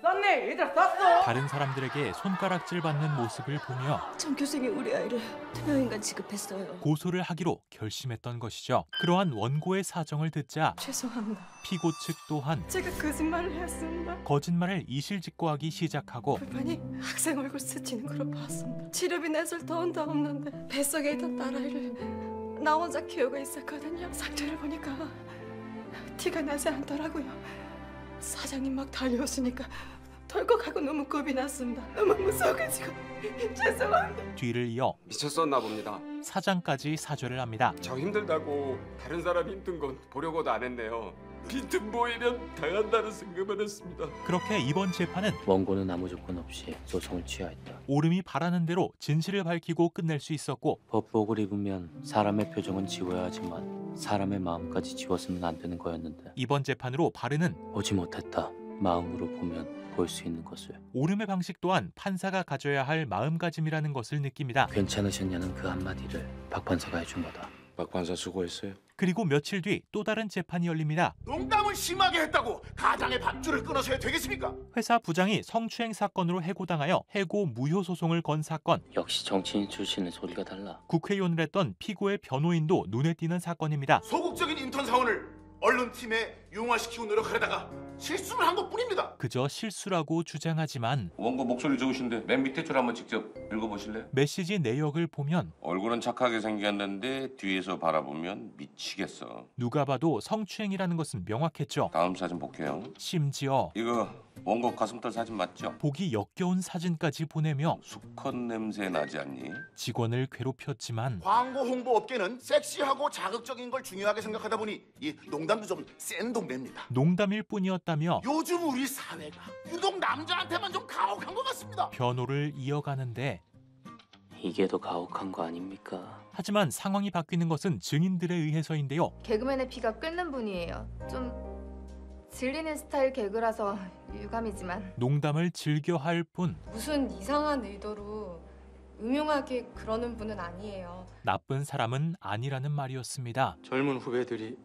S12: 쌌네. 얘들아 쌌어.
S1: 다른 사람들에게 손가락질 받는 모습을 보며
S6: 전교생이 우리 아이를 투명인간 취급했어요.
S1: 고소를 하기로 결심했던 것이죠. 그러한 원고의 사정을 듣자
S6: 죄송합니다.
S1: 피고 측 또한
S6: 제가 거짓말을 했습니다.
S1: 거짓말을 이실직고하기 시작하고
S6: 불만이 학생 얼굴 스치는 걸 봤습니다. 치료비 냈을 돈도 없는데 뱃속에 있던 딸아이를 나 혼자 키우고 있었거든요. 상태를 보니까 티가 나지 않더라고요. 사장님 막 달려오시니까 덜컥하고 너무 겁이 났습니다. 너무 무서워가지고 죄송합니다.
S1: 뒤를 이어
S12: 미쳤었나 봅니다.
S1: 사장까지 사죄를 합니다.
S12: 저 힘들다고 다른 사람 힘든 건 보려고도 안 했네요. 빈틈 보이면 당한다는 생각만 했습니다.
S1: 그렇게 이번 재판은
S13: 원고는 아무 조건 없이 소송을 취하했다.
S1: 오름이 바라는 대로 진실을 밝히고 끝낼 수 있었고
S13: 법복을 입으면 사람의 표정은 지워야 하지만 사람의 마음까지 지워서는 안 되는 거였는데
S1: 이번 재판으로 바르는
S13: 보지 못했다. 마음으로 보면 볼 수 있는 것을.
S1: 오름의 방식 또한 판사가 가져야 할 마음가짐이라는 것을 느낍니다.
S13: 괜찮으셨냐는 그 한마디를 박 판사가 해준 거다.
S8: 박 판사 수고했어요.
S1: 그리고 며칠 뒤 또 다른 재판이 열립니다.
S9: 농담을 심하게 했다고 가장의 밧줄을 끊어서야 되겠습니까?
S1: 회사 부장이 성추행 사건으로 해고당하여 해고 무효 소송을 건 사건.
S13: 역시 정치인 출신은 소리가 달라.
S1: 국회의원을 했던 피고의 변호인도 눈에 띄는 사건입니다.
S9: 소극적인 인턴 사원을 언론팀에 융화시키고 노력하려다가 실수를 한 것뿐입니다.
S1: 그저 실수라고 주장하지만
S8: 원고 목소리 좋으신데 맨 밑에 줄 한번 직접 읽어보실래요?
S1: 메시지 내역을 보면
S8: 얼굴은 착하게 생겼는데 뒤에서 바라보면 미치겠어.
S1: 누가 봐도 성추행이라는 것은 명확했죠.
S8: 다음 사진 볼게요.
S1: 심지어
S8: 이거 원고 가슴털 사진 맞죠?
S1: 보기 역겨운 사진까지 보내며
S8: 수컷 냄새 나지 않니?
S1: 직원을 괴롭혔지만
S9: 광고 홍보 업계는 섹시하고 자극적인 걸 중요하게 생각하다 보니 이 농담도 좀 센 동네입니다.
S1: 농담일 뿐이었다며
S9: 요즘 우리 사회가 유독 남자한테만 좀 가혹한 것 같습니다.
S1: 변호를 이어가는데
S13: 이게 더 가혹한 거 아닙니까?
S1: 하지만 상황이 바뀌는 것은 증인들에 의해서인데요.
S14: 개그맨의 피가 끓는 분이에요. 좀 질리는 스타일 개그라서 유감이지만
S1: 농담을 즐겨 할 뿐
S14: 무슨 이상한 의도로 음흉하게 그러는 분은 아니에요.
S1: 나쁜 사람은 아니라는 말이었습니다.
S15: 젊은 후배들이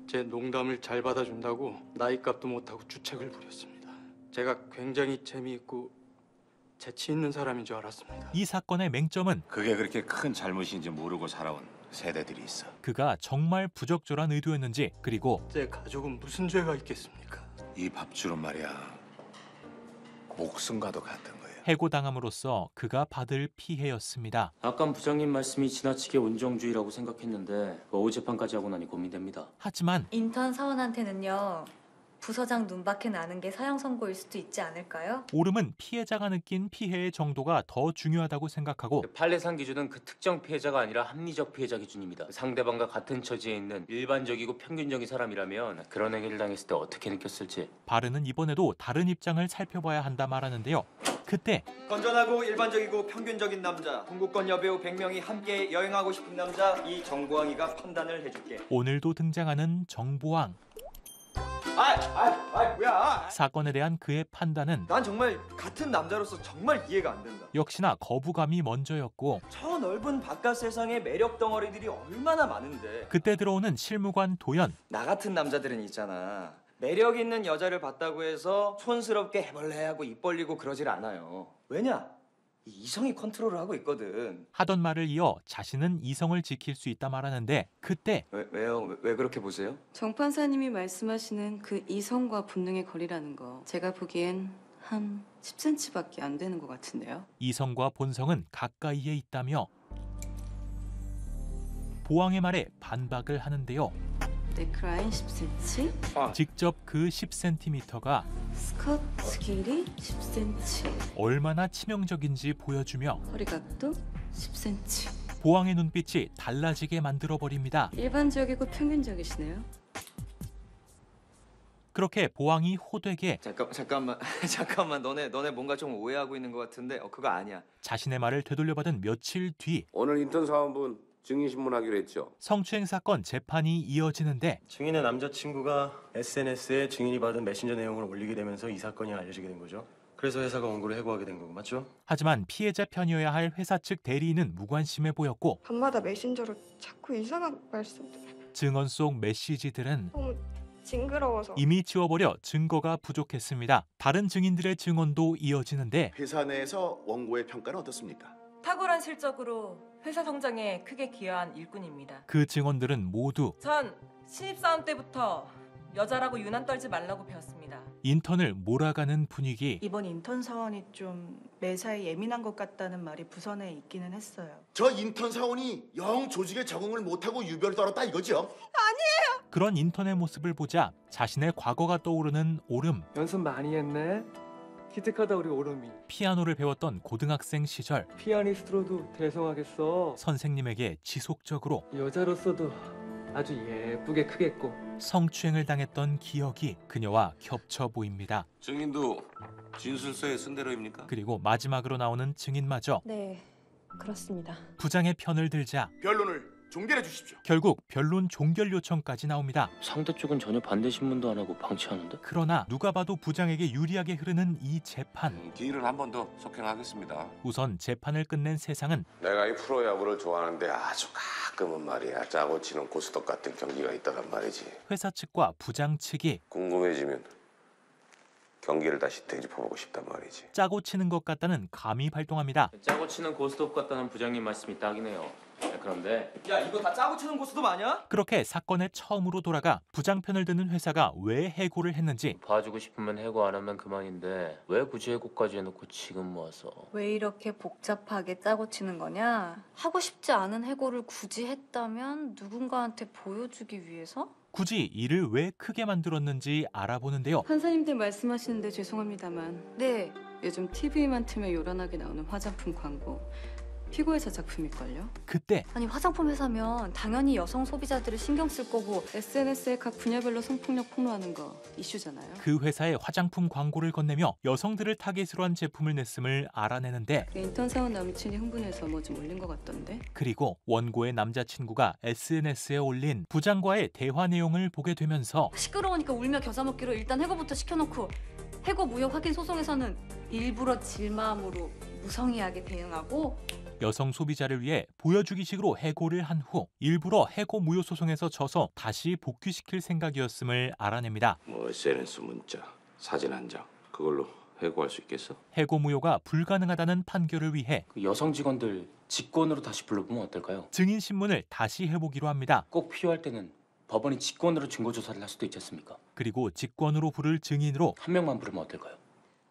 S15: 제 농담을 잘 받아준다고 나이값도 못하고 주책을 부렸습니다. 제가 굉장히 재미있고 재치 있는 사람인 줄 알았습니다.
S1: 이 사건의 맹점은
S16: 그게 그렇게 큰 잘못인지 모르고 살아온 세대들이 있어.
S1: 그가 정말 부적절한 의도였는지, 그리고
S15: 제 가족은 무슨 죄가 있겠습니까?
S16: 이 밥줄은 말이야 목숨과도 같은 거예요.
S1: 해고당함으로써 그가 받을 피해였습니다.
S13: 아까 부장님 말씀이 지나치게 온정주의라고 생각했는데 오후 재판까지 하고 나니 고민됩니다.
S1: 하지만
S3: 인턴 사원한테는요. 부서장 눈밖에 나는 게 사형 선고일 수도 있지 않을까요?
S1: 오름은 피해자가 느낀 피해의 정도가 더 중요하다고 생각하고
S5: 판례상 기준은 그 특정 피해자가 아니라 합리적 피해자 기준입니다. 상대방과 같은 처지에 있는 일반적이고 평균적인 사람이라면 그런 행위를 당했을 때 어떻게 느꼈을지.
S1: 바르는 이번에도 다른 입장을 살펴봐야 한다 말하는데요. 그때
S4: 건전하고 일반적이고 평균적인 남자, 동구권 여배우 100명이 함께 여행하고 싶은 남자, 이 정보왕이가 판단을 해줄게.
S1: 오늘도 등장하는 정보왕.
S4: 뭐야?
S1: 사건에 대한 그의 판단은
S4: 난 정말 같은 남자로서 정말 이해가 안 된다.
S1: 역시나 거부감이 먼저였고
S4: 저 넓은 바깥 세상에 매력 덩어리들이 얼마나 많은데.
S1: 그때 들어오는 실무관 도연.
S4: 나 같은 남자들은 있잖아. 매력 있는 여자를 봤다고 해서 촌스럽게 해벌레하고 입 벌리고 그러질 않아요. 왜냐? 이성이 컨트롤을 하고 있거든.
S1: 하던 말을 이어 자신은 이성을 지킬 수 있다 말하는데 그때
S4: 왜요? 왜 그렇게 보세요?
S6: 정 판사님이 말씀하시는 그 이성과 본능의 거리라는 거 제가 보기엔 한 10cm밖에 안 되는 것 같은데요.
S1: 이성과 본성은 가까이에 있다며 보왕의 말에 반박을 하는데요.
S6: 네크라인 10cm?
S1: 직접 그 10cm가
S6: 스커트 길이 10cm.
S1: 얼마나 치명적인지 보여주며
S6: 허리각도 10cm.
S1: 보왕의 눈빛이 달라지게 만들어버립니다.
S6: 일반적이고 평균적이시네요.
S1: 그렇게 보왕이 호되게
S4: 잠깐만 너네 뭔가 좀 오해하고 있는 것 같은데 그거 아니야.
S1: 자신의 말을 되돌려받은 며칠 뒤
S8: 오늘 인턴 사원분 증인신문하기로 했죠.
S1: 성추행 사건 재판이 이어지는데
S17: 증인의 남자친구가 SNS에 증인이 받은 메신저 내용을 올리게 되면서 이 사건이 알려지게 된 거죠. 그래서 회사가 원고를 해고하게 된 거고 맞죠?
S1: 하지만 피해자 편이어야 할 회사 측 대리인은 무관심해 보였고
S18: 밤마다 메신저로 자꾸 이상한 말씀들.
S1: 증언 속 메시지들은
S18: 너무 징그러워서.
S1: 이미 지워버려 증거가 부족했습니다. 다른 증인들의 증언도 이어지는데
S19: 회사 내에서 원고의 평가는 어떻습니까?
S20: 탁월한 실적으로 회사 성장에 크게 기여한 일꾼입니다.
S1: 그 증언들은 모두
S20: 전 신입사원 때부터 여자라고 유난 떨지 말라고 배웠습니다.
S1: 인턴을 몰아가는 분위기.
S21: 이번 인턴 사원이 좀 매사에 예민한 것 같다는 말이 부서내에 있기는 했어요.
S19: 저 인턴 사원이 영 조직에 적응을 못하고 유별을 떨었다 이거죠?
S18: 아니에요.
S1: 그런 인턴의 모습을 보자 자신의 과거가 떠오르는 오름.
S12: 연습 많이 했네. 기특하다 우리 오름이.
S1: 피아노를 배웠던 고등학생 시절
S12: 피아니스트로도 대성하겠어.
S1: 선생님에게 지속적으로
S12: 여자로서도 아주 예쁘게 크겠고.
S1: 성추행을 당했던 기억이 그녀와 겹쳐 보입니다.
S16: 증인도 진술서에 쓴 대로입니까?
S1: 그리고 마지막으로 나오는 증인마저
S18: 네, 그렇습니다.
S1: 부장의 편을 들자
S19: 변론을 종결해 주십시오.
S1: 결국 변론 종결 요청까지 나옵니다.
S13: 상대 쪽은 전혀 반대 신문도 안 하고 방치하는데?
S1: 그러나 누가 봐도 부장에게 유리하게 흐르는 이 재판.
S16: 기회를 한 번 더 속행하겠습니다.
S1: 우선 재판을 끝낸 세상은
S22: 내가 이 프로야구를 좋아하는데 아주 가끔은 말이야 짜고 치는 고스톱 같은 경기가 있다란 말이지.
S1: 회사 측과 부장 측이
S22: 궁금해지면 경기를 다시 되짚어보고 싶단 말이지.
S1: 짜고 치는 것 같다는 감이 발동합니다.
S5: 짜고 치는 고스톱 같다는 부장님 말씀이 딱이네요. 그런데
S4: 야 이거 다 짜고 치는 고스톱 아니야?
S1: 그렇게 사건의 처음으로 돌아가 부장 편을 드는 회사가 왜 해고를 했는지.
S13: 봐주고 싶으면 해고 안 하면 그만인데 왜 굳이 해고까지 해놓고 지금 모아서.
S3: 왜 이렇게 복잡하게 짜고 치는 거냐? 하고 싶지 않은 해고를 굳이 했다면 누군가한테 보여주기 위해서?
S1: 굳이 이를 왜 크게 만들었는지 알아보는데요.
S11: 판사님들 말씀하시는데 죄송합니다만 네, 요즘 TV만 틀면 요란하게 나오는 화장품 광고 피고회사 작품일걸요?
S1: 그때
S3: 아니 화장품 회사면 당연히 여성 소비자들을 신경 쓸 거고
S11: SNS에 각 분야별로 성폭력 폭로하는 거 이슈잖아요.
S1: 그 회사에 화장품 광고를 건네며 여성들을 타겟으로 한 제품을 냈음을 알아내는데
S11: 인턴 사원 남친이 흥분해서 뭐 좀 올린 것 같던데?
S1: 그리고 원고의 남자친구가 SNS에 올린 부장과의 대화 내용을 보게 되면서
S3: 시끄러우니까 울며 겨자 먹기로 일단 해고부터 시켜놓고 해고 무효 확인 소송에서는 일부러 질마음으로 무성의하게 대응하고
S1: 여성 소비자를 위해 보여주기식으로 해고를 한 후 일부러 해고 무효 소송에서 져서 다시 복귀시킬 생각이었음을 알아냅니다.
S22: 뭐 SNS 문자, 사진 한 장 그걸로 해고할 수 있겠어?
S1: 해고 무효가 불가능하다는 판결을 위해
S13: 그 여성 직원들 직권으로 다시 불러보면 어떨까요?
S1: 증인 신문을 다시 해보기로 합니다.
S13: 꼭 필요할 때는 법원이 직권으로 증거 조사를 할 수도 있지 않습니까?
S1: 그리고 직권으로 부를 증인으로
S13: 한 명만 부르면 어떨까요?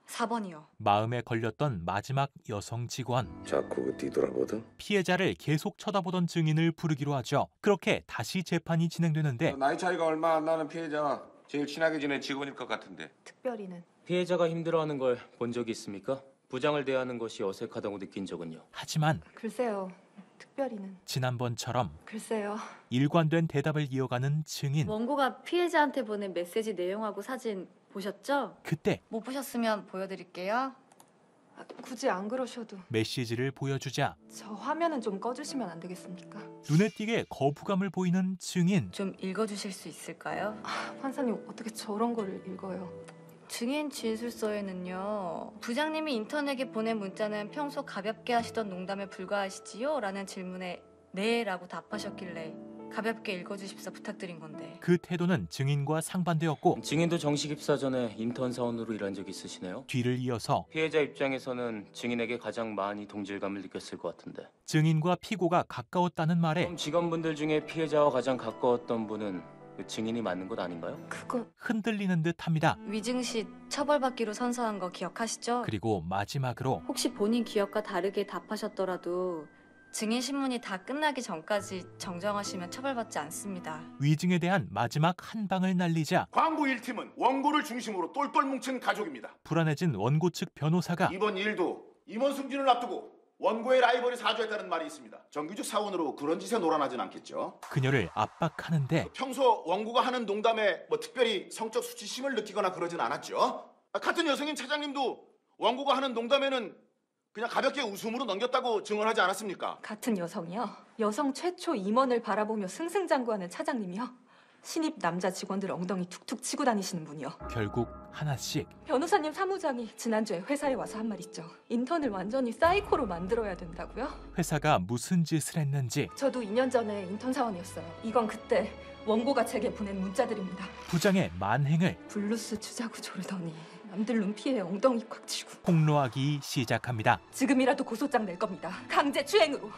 S3: 4번이요.
S1: 마음에 걸렸던 마지막 여성 직원.
S22: 자꾸 뒤돌아보든?
S1: 피해자를 계속 쳐다보던 증인을 부르기로 하죠. 그렇게 다시 재판이 진행되는데
S8: 나이 차이가 얼마 안 나는 피해자와 제일 친하게 지낸 직원일 것 같은데.
S18: 특별히는
S13: 피해자가 힘들어하는 걸 본 적이 있습니까? 부장을 대하는 것이 어색하다고 느낀 적은요?
S1: 하지만
S18: 글쎄요. 특별히는
S1: 지난번처럼
S18: 글쎄요.
S1: 일관된 대답을 이어가는 증인.
S3: 원고가 피해자한테 보낸 메시지 내용하고 사진 보셨죠?
S1: 그때
S3: 못 보셨으면 보여드릴게요.
S18: 굳이 안 그러셔도
S1: 메시지를 보여주자
S18: 저 화면은 좀 꺼주시면 안 되겠습니까?
S1: 눈에 띄게 거부감을 보이는 증인.
S3: 좀 읽어주실 수 있을까요?
S18: 판사님 어떻게 저런 거를 읽어요?
S3: 증인 진술서에는요. 부장님이 인턴에게 보낸 문자는 평소 가볍게 하시던 농담에 불과하시지요? 라는 질문에 네 라고 답하셨길래 가볍게 읽어주십사 부탁드린 건데.
S1: 그 태도는 증인과 상반되었고
S13: 증인도 정식 입사 전에 인턴 사원으로 일한 적 있으시네요?
S1: 뒤를 이어서
S13: 피해자 입장에서는 증인에게 가장 많이 동질감을 느꼈을 것 같은데
S1: 증인과 피고가 가까웠다는 말에
S13: 그럼 직원분들 중에 피해자와 가장 가까웠던 분은 그 증인이 맞는 것 아닌가요?
S18: 그건
S1: 흔들리는 듯합니다.
S3: 위증 시 처벌받기로 선서한 거 기억하시죠?
S1: 그리고 마지막으로
S3: 혹시 본인 기억과 다르게 답하셨더라도 증인 신문이 다 끝나기 전까지 정정하시면 처벌받지 않습니다.
S1: 위증에 대한 마지막 한 방을 날리자
S19: 광고 1팀은 원고를 중심으로 똘똘 뭉친 가족입니다.
S1: 불안해진 원고 측 변호사가
S19: 이번 일도 임원 승진을 앞두고 원고의 라이벌이 사주했다는 말이 있습니다. 정규직 사원으로 그런 짓에 놀아나진 않겠죠.
S1: 그녀를 압박하는데
S19: 평소 원고가 하는 농담에 뭐 특별히 성적 수치심을 느끼거나 그러진 않았죠. 같은 여성인 차장님도 원고가 하는 농담에는 그냥 가볍게 웃음으로 넘겼다고 증언하지 않았습니까?
S18: 같은 여성이요? 여성 최초 임원을 바라보며 승승장구하는 차장님이요? 신입 남자 직원들 엉덩이 툭툭 치고 다니시는 분이요.
S1: 결국 하나씩
S18: 변호사님 사무장이 지난주에 회사에 와서 한 말 있죠. 인턴을 완전히 사이코로 만들어야 된다고요?
S1: 회사가 무슨 짓을 했는지
S18: 저도 2년 전에 인턴 사원이었어요. 이건 그때 원고가 제게 보낸 문자들입니다.
S1: 부장의 만행을
S18: 블루스 주자고 조르더니 남들 눈피해 엉덩이 꽉 쥐고
S1: 폭로하기 시작합니다.
S18: 지금이라도 고소장 낼 겁니다. 강제 추행으로.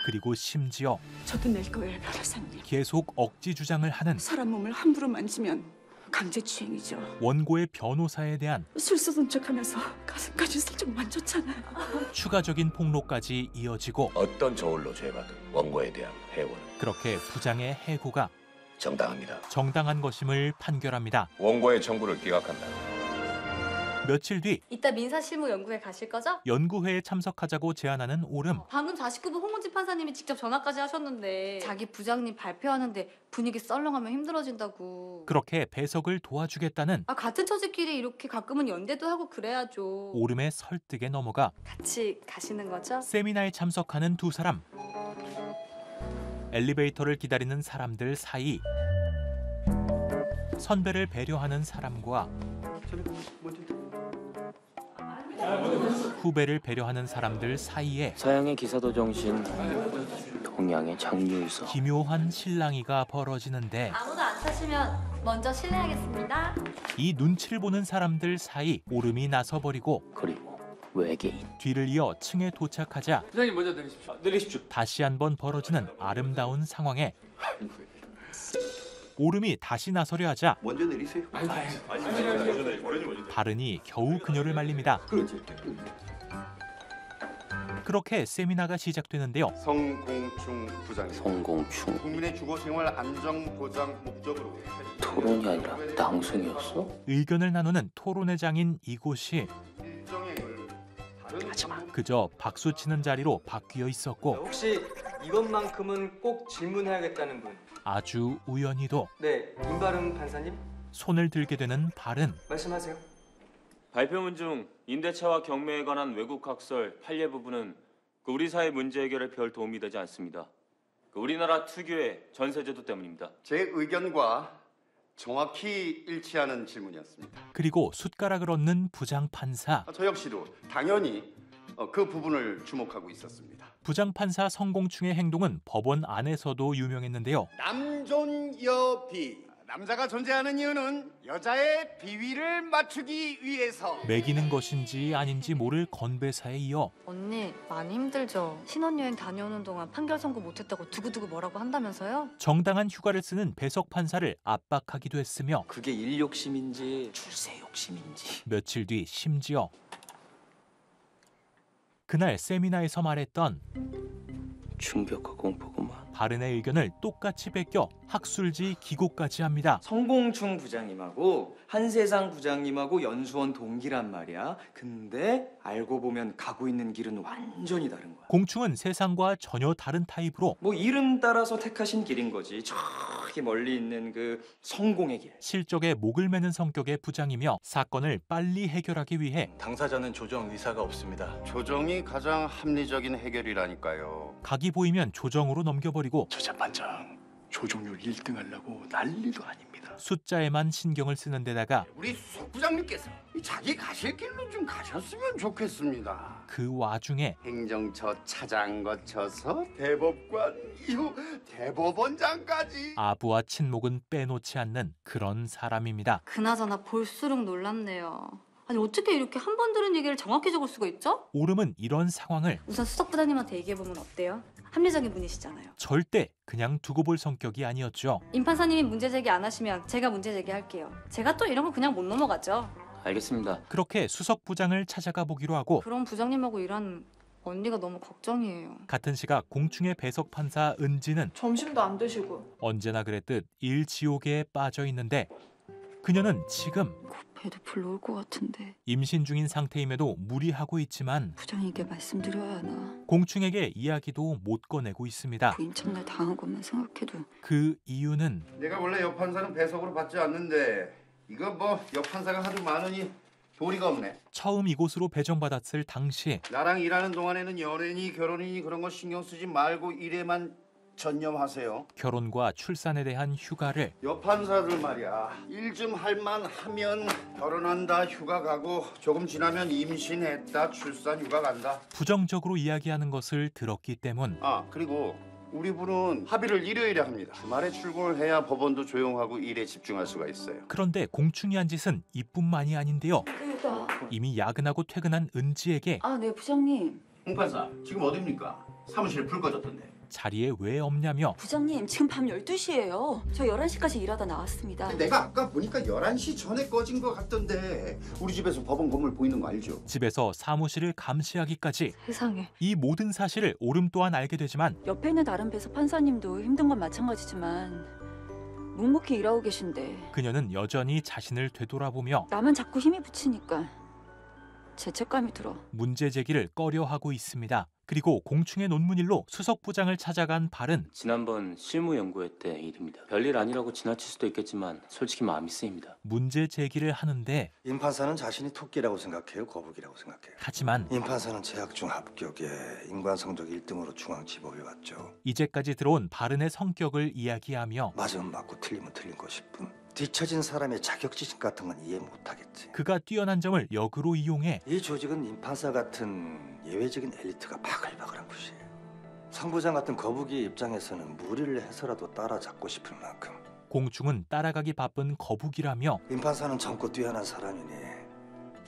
S1: 그리고 심지어
S7: 저도 낼 거예요, 변호사님.
S1: 계속 억지 주장을 하는
S7: 사람 몸을 함부로 만지면 강제추행이죠.
S1: 원고의 변호사에 대한
S7: 술 쏟은 척하면서 가슴까지 슬쩍 만졌잖아요.
S1: 추가적인 폭로까지 이어지고
S16: 어떤 저울로 죄받은 원고에 대한 해고는
S1: 그렇게 부장의 해고가
S16: 정당합니다.
S1: 정당한 것임을 판결합니다.
S16: 원고의 청구를 기각한다.
S1: 며칠 뒤
S3: 이따 민사실무연구회 가실 거죠?
S1: 연구회에 참석하자고 제안하는 오름.
S3: 방금 49부 홍은지 판사님이 직접 전화까지 하셨는데 자기 부장님 발표하는데 분위기 썰렁하면 힘들어진다고.
S1: 그렇게 배석을 도와주겠다는
S3: 같은 처지끼리 이렇게 가끔은 연대도 하고 그래야죠.
S1: 오름의 설득에 넘어가
S3: 같이 가시는 거죠?
S1: 세미나에 참석하는 두 사람. 엘리베이터를 기다리는 사람들 사이 선배를 배려하는 사람과 후배를 배려하는 사람들 사이에
S13: 서양의 기사도 정신, 동양의 장유유서.
S1: 기묘한 실랑이가 벌어지는데
S3: 아무도 안 타시면 먼저 실례하겠습니다.
S1: 이 눈치를 보는 사람들 사이 오름이 나서버리고
S13: 그리고 외계인.
S1: 뒤를 이어 층에 도착하자
S12: 부장님 먼저 내리십시오.
S5: 내리십시오.
S1: 다시 한번 벌어지는 아름다운 상황에 오름이 다시 나서려 하자
S17: 먼저 내리세요.
S1: 바른이 겨우 그녀를 말립니다. 그렇게 세미나가 시작되는데요.
S22: 성공충 부장님.
S13: 성공충.
S22: 국민의 주거 생활 안정 보장 목적으로
S13: 토론이 아니라 낭송이었어?
S1: 의견을 나누는 토론회 장인 이곳이 그저 박수치는 자리로 바뀌어 있었고
S4: 혹시 이것만큼은 꼭 질문해야겠다는 분?
S1: 아주 우연히도
S4: 네, 임바름 판사님?
S1: 손을 들게 되는 바른.
S4: 말씀하세요.
S5: 발표문 중 임대차와 경매에 관한 외국 학설 판례 부분은 우리 사회 문제 해결에 별 도움이 되지 않습니다. 우리나라 특유의 전세제도 때문입니다.
S22: 제 의견과 정확히 일치하는 질문이었습니다.
S1: 그리고 숟가락을 얹는 부장 판사.
S22: 저 역시도 당연히 그 부분을 주목하고 있었습니다.
S1: 부장 판사 성공충의 행동은 법원 안에서도 유명했는데요.
S22: 남존여비. 남자가 존재하는 이유는 여자의 비위를 맞추기 위해서.
S1: 매기는 것인지 아닌지 모를 건배사에 이어
S3: 언니 많이 힘들죠? 신혼여행 다녀오는 동안 판결 선고 못했다고 두고두고 뭐라고 한다면서요?
S1: 정당한 휴가를 쓰는 배석 판사를 압박하기도 했으며
S4: 그게 일 욕심인지 출세 욕심인지.
S1: 며칠 뒤 심지어 그날 세미나에서 말했던
S13: 충격과 공포구만.
S1: 바른의 의견을 똑같이 베껴 학술지 기고까지 합니다.
S4: 성공충 부장님하고 한세상 부장님하고 연수원 동기란 말이야. 근데 알고 보면 가고 있는 길은 완전히 다른 거야.
S1: 공충은 세상과 전혀 다른 타입으로
S4: 뭐 이름 따라서 택하신 길인 거지. 저기 멀리 있는 그 성공의 길.
S1: 실적에 목을 매는 성격의 부장이며 사건을 빨리 해결하기 위해
S17: 당사자는 조정 의사가 없습니다.
S22: 조정이 가장 합리적인 해결이라니까요.
S1: 각이 보이면 조정으로 넘겨버리고
S17: 저 재판장 조정률 1등 하려고 난리도 아닙니다.
S1: 숫자에만 신경을 쓰는 데다가
S22: 우리 속 부장님께서 자기 가실 길로 좀 가셨으면 좋겠습니다.
S1: 그 와중에
S22: 행정처 차장 거쳐서 대법관 이후 대법원장까지.
S1: 아부와 친목은 빼놓지 않는 그런 사람입니다.
S3: 그나저나 볼수록 놀랍네요. 아니 어떻게 이렇게 한 번 들은 얘기를 정확히 적을 수가 있죠?
S1: 오름은 이런 상황을
S3: 우선 수석 부장님한테 얘기해보면 어때요? 합리적인 분이시잖아요.
S1: 절대 그냥 두고 볼 성격이 아니었죠.
S3: 임 판사님이 문제 제기 안 하시면 제가 문제 제기할게요. 제가 또 이런 거 그냥 못 넘어가죠.
S13: 알겠습니다.
S1: 그렇게 수석 부장을 찾아가 보기로 하고
S3: 그런 부장님하고 일하는 언니가 너무 걱정이에요.
S1: 같은 시각 공충의 배석 판사 은지는
S18: 점심도 안 드시고.
S1: 언제나 그랬듯 일 지옥에 빠져 있는데 그녀는 지금
S11: 배도 불러올 것 같은데
S1: 임신 중인 상태임에도 무리하고 있지만
S11: 부장에게 말씀드려야 하나.
S1: 공충에게 이야기도 못 꺼내고 있습니다.
S11: 부인 첫날 당한 것만 생각해도
S1: 그 이유는
S22: 내가 원래 여판사는 배석으로 받지 않는데 이거 뭐 여판사가 하도 많으니 도리가 없네.
S1: 처음 이곳으로 배정받았을 당시
S22: 나랑 일하는 동안에는 연애니 결혼이니 그런 거 신경 쓰지 말고 일에만
S17: 전념하세요.
S1: 결혼과 출산에 대한 휴가를
S17: 여판사들 말이야. 일 좀 할만 하면 결혼한다, 휴가 가고 조금 지나면 임신했다, 출산 휴가 간다.
S1: 부정적으로 이야기하는 것을 들었기 때문.
S17: 그리고 우리 부는 합의를 일요일에 합니다. 주말에 출근을 해야 법원도 조용하고 일에 집중할 수가 있어요.
S1: 그런데 공충이 한 짓은 이뿐만이 아닌데요. 이미 야근하고 퇴근한 은지에게
S7: 네 부장님.
S17: 홍 판사, 지금 어딥니까? 사무실에 불 꺼졌던데.
S1: 자리에 왜 없냐며
S7: 부장님 지금 밤 12시예요. 저 11시까지 일하다 나왔습니다.
S17: 내가 아까 보니까 11시 전에 꺼진 것 같던데. 우리 집에서 법원 건물 보이는 거 알죠?
S1: 집에서 사무실을 감시하기까지.
S7: 세상에.
S1: 이 모든 사실을 오름 또한 알게 되지만
S7: 옆에 있는 다른 배석 판사님도 힘든 건 마찬가지지만 묵묵히 일하고 계신데
S1: 그녀는 여전히 자신을 되돌아보며
S7: 나만 자꾸 힘이 붙이니까 죄책감이 들어.
S1: 문제 제기를 꺼려하고 있습니다. 그리고 공충의 논문일로 수석부장을 찾아간 발은
S13: 지난번 실무 연구회 때 일입니다. 별일 아니라고 지나칠 수도 있겠지만 솔직히 마음이 쓰입니다.
S1: 문제 제기를 하는데
S2: 임 판사는 자신이 토끼라고 생각해요? 거북이라고 생각해요?
S1: 하지만
S2: 임 판사는 재학 중 합격에 인관 성적 1등으로 중앙지법에 왔죠.
S1: 이제까지 들어온 발은의 성격을 이야기하며
S2: 맞으면 맞고 틀리면 틀린 것일 뿐. 뒤처진 사람의 자격지심 같은 건 이해 못하겠지.
S1: 그가 뛰어난 점을 역으로 이용해
S2: 이 조직은 임 판사 같은 예외적인 엘리트가 바글바글한 곳이에요. 성 부장 같은 거북이의 입장에서는 무리를 해서라도 따라잡고 싶을 만큼.
S1: 공충은 따라가기 바쁜 거북이라며
S2: 임 판사는 젊고 뛰어난 사람이니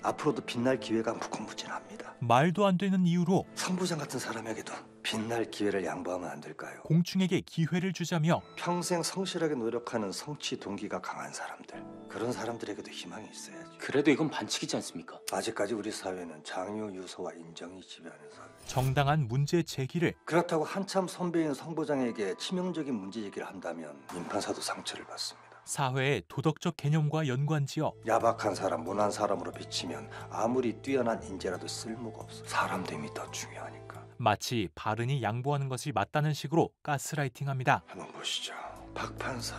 S2: 앞으로도 빛날 기회가 무궁무진합니다.
S1: 말도 안 되는 이유로
S2: 성 부장 같은 사람에게도 빛날 기회를 양보하면 안 될까요?
S1: 공충에게 기회를 주자며
S2: 평생 성실하게 노력하는 성취 동기가 강한 사람들, 그런 사람들에게도 희망이 있어야죠.
S13: 그래도 이건 반칙이지 않습니까?
S2: 아직까지 우리 사회는 장유, 유서와 인정이 지배하는 사회.
S1: 정당한 문제 제기를.
S2: 그렇다고 한참 선배인 성 부장에게 치명적인 문제 제기를 한다면 임 판사도 상처를 받습니다.
S1: 사회의 도덕적 개념과 연관지어
S2: 야박한 사람, 무난 사람으로 비치면 아무리 뛰어난 인재라도 쓸모가 없어. 사람 됨이 더 중요하니까.
S1: 마치 발은이 양보하는 것이 맞다는 식으로 가스라이팅합니다.
S2: 한번 보시죠. 박 판사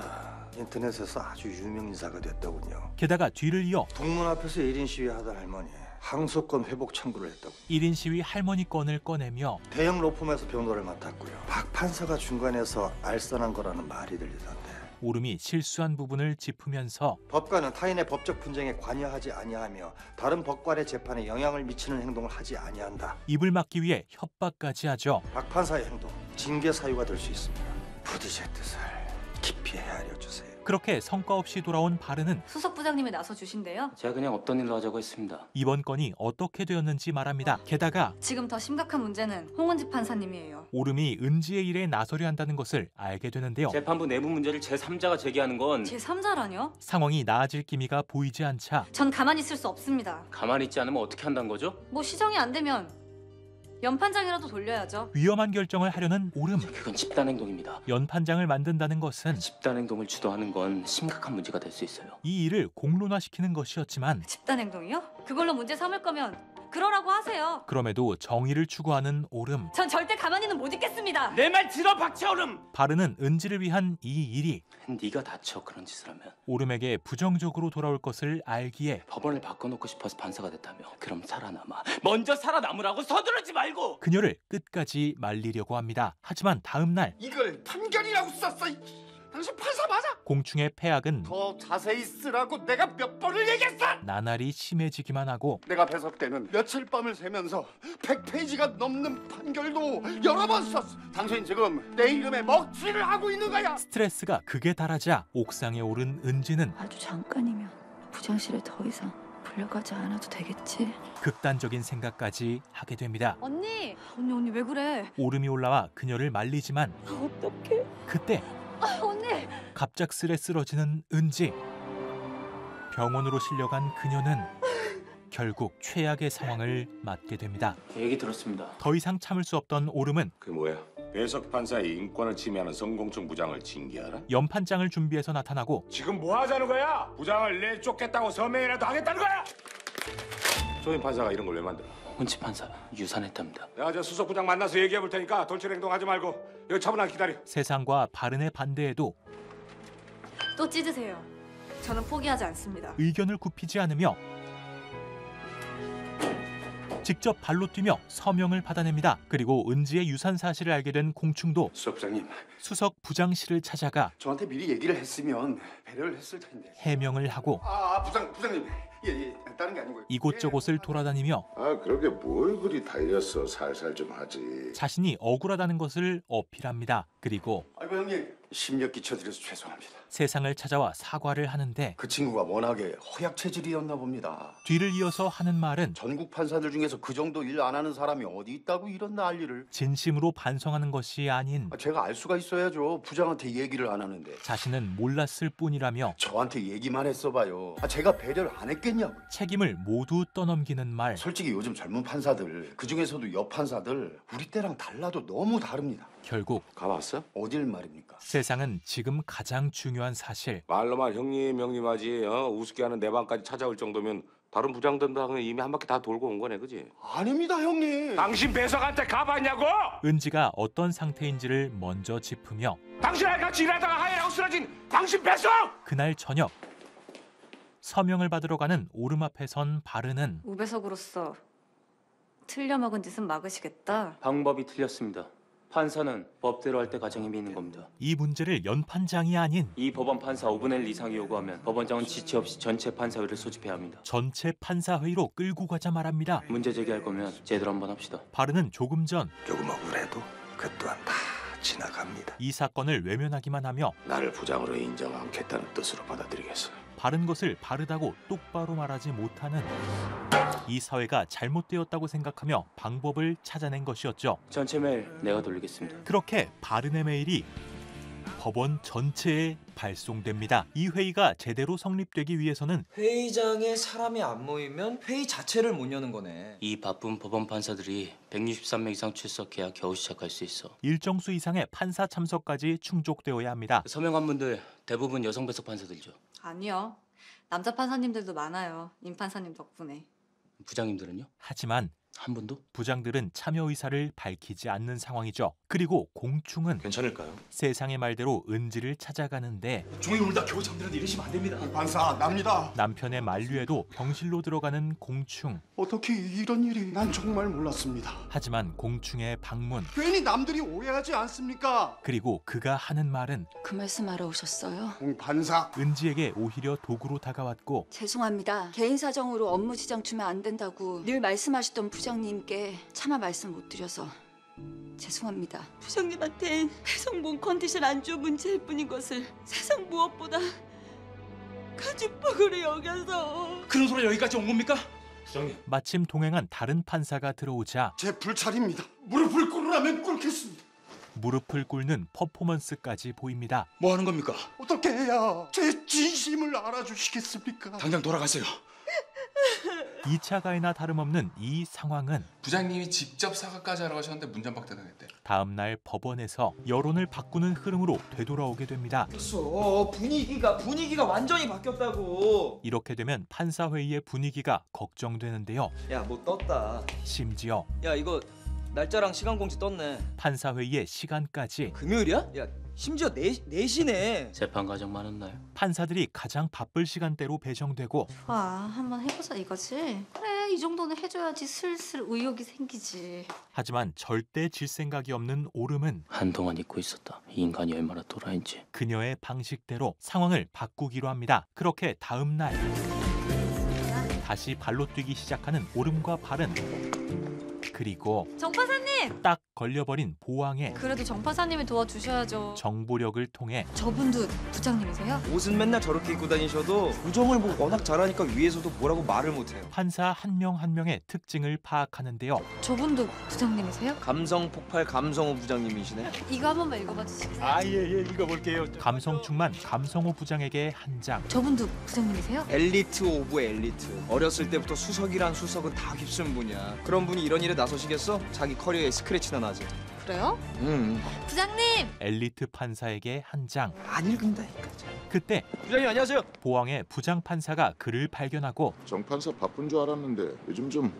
S2: 인터넷에서 아주 유명 인사가 됐더군요.
S1: 게다가 뒤를 이어
S2: 동문 앞에서 1인 시위하던 할머니 항소권 회복 청구를 했다고.
S1: 1인 시위 할머니 건을 꺼내며
S2: 대형 로펌에서 변호를 맡았고요. 박 판사가 중간에서 알선한 거라는 말이 들리던데.
S1: 오름이 실수한 부분을 짚으면서
S2: 법관은 타인의 법적 분쟁에 관여하지 아니하며 다른 법관의 재판에 영향을 미치는 행동을 하지 아니한다.
S1: 입을 막기 위해 협박까지 하죠.
S2: 박 판사의 행동, 징계 사유가 될 수 있습니다. 부디 제 뜻을 깊이 헤아려 주세요.
S1: 그렇게 성과 없이 돌아온 발은은
S3: 수석부장님이 나서 주신대요.
S13: 제가 그냥 없던 일로 하자고 했습니다.
S1: 이번 건이 어떻게 되었는지 말합니다. 게다가
S3: 지금 더 심각한 문제는 홍은지 판사님이에요.
S1: 오름이 은지의 일에 나서려 한다는 것을 알게 되는데요.
S13: 재판부 내부 문제를 제3자가 제기하는 건
S3: 제3자라뇨?
S1: 상황이 나아질 기미가 보이지 않자
S3: 전 가만히 있을 수 없습니다.
S13: 가만히 있지 않으면 어떻게 한다는 거죠?
S3: 뭐 시정이 안 되면 연판장이라도 돌려야죠.
S1: 위험한 결정을 하려는 오름.
S13: 그건 집단 행동입니다.
S1: 연판장을 만든다는 것은
S13: 집단 행동을 주도하는 건 심각한 문제가 될 수 있어요.
S1: 이 일을 공론화시키는 것이었지만
S3: 집단 행동이요? 그걸로 문제 삼을 거면 그러라고 하세요.
S1: 그럼에도 정의를 추구하는 오름.
S3: 전 절대 가만히는 못 있겠습니다.
S5: 내 말 들어 박차오름.
S1: 발은은 은지를 위한 이 일이
S13: 네가 다쳐 그런 짓을 하면
S1: 오름에게 부정적으로 돌아올 것을 알기에
S13: 법원을 바꿔놓고 싶어서 판사가 됐다며. 그럼 살아남아. 먼저 살아남으라고 서두르지 말고.
S1: 그녀를 끝까지 말리려고 합니다. 하지만 다음 날
S17: 이걸 판결이라고 썼어. 당신 판사 맞아?
S1: 공충의 패악은
S17: 더 자세히 쓰라고 내가 몇 번을 얘기했어.
S1: 나날이 심해지기만 하고
S17: 내가 배석 때는 며칠 밤을 새면서 100페이지가 넘는 판결도 여러 번 썼어. 당신 지금 내 이름에 먹칠을 하고 있는 거야.
S1: 스트레스가 극에 달하자 옥상에 오른 은지는
S7: 아주 잠깐이면 부장실에 더 이상 불려가지 않아도 되겠지.
S1: 극단적인 생각까지 하게 됩니다.
S3: 언니 왜 그래?
S1: 오름이 올라와 그녀를 말리지만
S7: 어떡해.
S1: 그때
S3: 언니.
S1: 갑작스레 쓰러지는 은지. 병원으로 실려간 그녀는 결국 최악의 상황을 맞게 됩니다.
S13: 얘기 들었습니다.
S1: 더 이상 참을 수 없던 오름은
S8: 그 뭐야? 배석 판사의 인권을 침해하는 성공충 부장을 징계하라?
S1: 연판장을 준비해서 나타나고
S8: 지금 뭐 하자는 거야? 부장을 내쫓겠다고 서명이라도 하겠다는 거야? 조임 판사가 이런 걸 왜 만들어?
S13: 홍은지 판사 유산했답니다.
S8: 내가 저 수석 부장 만나서 얘기해 볼 테니까 돌출 행동하지 말고 여기 차분하게 기다려.
S1: 세상과 발은의 반대에도
S3: 또 찢으세요. 저는 포기하지 않습니다.
S1: 의견을 굽히지 않으며 직접 발로 뛰며 서명을 받아냅니다. 그리고 은지의 유산 사실을 알게 된 공충도
S17: 수석장님,
S1: 수석 부장실을 찾아가
S17: 저한테 미리 얘기를 했으면 배려를 했을 텐데.
S1: 해명을 하고
S17: 부장님, 예, 다른 게 아니고요.
S1: 이곳저곳을 돌아다니며
S22: 그러게 뭘 그리 달렸어. 살살 좀 하지.
S1: 자신이 억울하다는 것을 어필합니다. 그리고
S17: 아이고 형님, 심력 끼쳐드려서 죄송합니다.
S1: 세상을 찾아와 사과를 하는데
S17: 그 친구가 워낙에 허약 체질이었나 봅니다.
S1: 뒤를 이어서 하는 말은
S17: 전국 판사들 중에서 그 정도 일 안 하는 사람이 어디 있다고 이런 난리를.
S1: 진심으로 반성하는 것이 아닌
S17: 제가 알 수가 있어야죠. 부장한테 얘기를 안 하는데.
S1: 자신은 몰랐을 뿐이라며
S17: 저한테 얘기만 했어봐요. 제가 배려를 안 했겠냐고.
S1: 책임을 모두 떠넘기는 말.
S17: 솔직히 요즘 젊은 판사들, 그중에서도 여판사들 우리 때랑 달라도 너무 다릅니다.
S1: 결국
S22: 가봤어?
S17: 어딜 말입니까?
S1: 세상은 지금 가장 중요한 사실.
S8: 말로만 형님 하지. 우습게 하는 내 방까지 찾아올 정도면 다른 부장들은 이미 한 바퀴 다 돌고 온 거네, 그지?
S17: 아닙니다, 형님.
S8: 당신 배석한테 가봤냐고?
S1: 은지가 어떤 상태인지를 먼저 짚으며
S8: 당신랑 같이 일하다가 하얘라고 쓰러진 당신 배석!
S1: 그날 저녁 서명을 받으러 가는 오름 앞에 선 바르는
S3: 우배석으로서 틀려먹은 짓은 막으시겠다.
S13: 방법이 틀렸습니다. 판사는 법대로 할 때 가장 힘이 있는 겁니다.
S1: 이 문제를 연판장이 아닌
S13: 이 법원 판사 5분의 1 이상이 요구하면 법원장은 지체 없이 전체 판사회를 소집해야 합니다.
S1: 전체 판사회의로 끌고 가자 말합니다.
S13: 문제 제기할 거면 제대로 한번 합시다.
S1: 바르는 조금 전
S2: 조금 억울해도 그 또한 다 지나갑니다.
S1: 이 사건을 외면하기만 하며
S22: 나를 부장으로 인정 않겠다는 뜻으로 받아들이겠어.
S1: 바른 것을 바르다고 똑바로 말하지 못하는 이 사회가 잘못되었다고 생각하며 방법을 찾아낸 것이었죠.
S13: 전체 메일 내가 돌리겠습니다.
S1: 그렇게 바른의 메일이 법원 전체에 발송됩니다. 이 회의가 제대로 성립되기 위해서는
S4: 회의장에 사람이 안 모이면 회의 자체를 못 여는 거네.
S13: 이 바쁜 법원 판사들이 163명 이상 출석해야 겨우 시작할 수 있어.
S1: 일정 수 이상의 판사 참석까지 충족되어야 합니다.
S13: 서명한 분들 대부분 여성 배석 판사들이죠.
S3: 아니요. 남자 판사님들도 많아요. 임 판사님 덕분에.
S13: 부장님들은요?
S1: 하지만
S13: 한 분도?
S1: 부장들은 참여 의사를 밝히지 않는 상황이죠. 그리고 공충은
S16: 괜찮을까요?
S1: 세상의 말대로 은지를 찾아가는데
S16: 종이 울다 겨우 잠드는데 이러시면 안 됩니다.
S17: 판사, 납니다.
S1: 남편의 만류에도 병실로 들어가는 공충.
S17: 어떻게 이런 일이? 난 정말 몰랐습니다.
S1: 하지만 공충의 방문
S17: 괜히 남들이 오해하지 않습니까?
S1: 그리고 그가 하는 말은
S7: 그 말씀하러 오셨어요?
S17: 판사.
S1: 은지에게 오히려 도구로 다가왔고
S7: 죄송합니다. 개인 사정으로 업무 지장 주면 안 된다고 늘 말씀하시던 부장님께 차마 말씀 못 드려서 죄송합니다. 부장님한텐 배석 몸 컨디션 안 좋은 문제일 뿐인 것을 세상 무엇보다 가죽복으로 여겨서.
S16: 그런 소리 여기까지 온 겁니까? 부장님.
S1: 마침 동행한 다른 판사가 들어오자
S17: 제 불찰입니다. 무릎을 꿇으라면 꿇겠습니다.
S1: 무릎을 꿇는 퍼포먼스까지 보입니다.
S16: 뭐 하는 겁니까?
S17: 어떻게 해야 제 진심을 알아주시겠습니까?
S16: 당장 돌아가세요.
S1: 2차 가해나 다름없는 이 상황은
S9: 부장님이 직접 사과까지 하라고 하셨는데 문전박대 당했대.
S1: 다음 날 법원에서 여론을 바꾸는 흐름으로 되돌아오게 됩니다.
S4: 됐어. 분위기가 완전히 바뀌었다고.
S1: 이렇게 되면 판사회의의 분위기가 걱정되는데요.
S4: 야, 뭐 떴다.
S1: 심지어
S4: 야, 이거 날짜랑 시간 공지 떴네.
S1: 판사회의의 시간까지
S4: 금요일이야? 야, 심지어 4시네.
S13: 재판 과정 많은 날.
S1: 판사들이 가장 바쁠 시간대로 배정되고
S3: 와, 한번 해보자 이거지. 그래, 이 정도는 해줘야지 슬슬 의욕이 생기지.
S1: 하지만 절대 질 생각이 없는 오름은
S13: 한동안 잊고 있었다. 이 인간이 얼마나 또라이인지.
S1: 그녀의 방식대로 상황을 바꾸기로 합니다. 그렇게 다음 날 다시 발로 뛰기 시작하는 오름과 바른. 그리고
S3: 정 판사님!
S1: 딱 걸려버린 보왕의
S3: 그래도 정 판사님이 도와주셔야죠.
S1: 정보력을 통해
S3: 저분도 부장님이세요?
S4: 옷은 맨날 저렇게 입고 다니셔도 조정을 뭐 워낙 잘하니까 위에서도 뭐라고 말을 못해요.
S1: 판사 한 명 한 명의 특징을 파악하는데요.
S3: 저분도 부장님이세요?
S4: 감성 폭발 감성호 부장님이시네.
S3: 이거 한 번만 읽어봐 주시겠어요?
S1: 예, 읽어볼게요. 감성 충만 감성호 부장에게 한 장.
S3: 저분도 부장님이세요?
S4: 엘리트 오브 엘리트. 어렸을 때부터 수석이란 수석은 다 휩쓴 분이야. 그런 분이 이런 일에 나서시겠어? 자기 커리어에 스크래치나 나지.
S3: 그래요? 부장님!
S1: 엘리트 판사에게 한 장.
S4: 안 읽은다니까.
S1: 그때
S4: 부장님 안녕하세요.
S1: 보왕의 부장 판사가 그를 발견하고
S22: 정 판사 바쁜 줄 알았는데 요즘 좀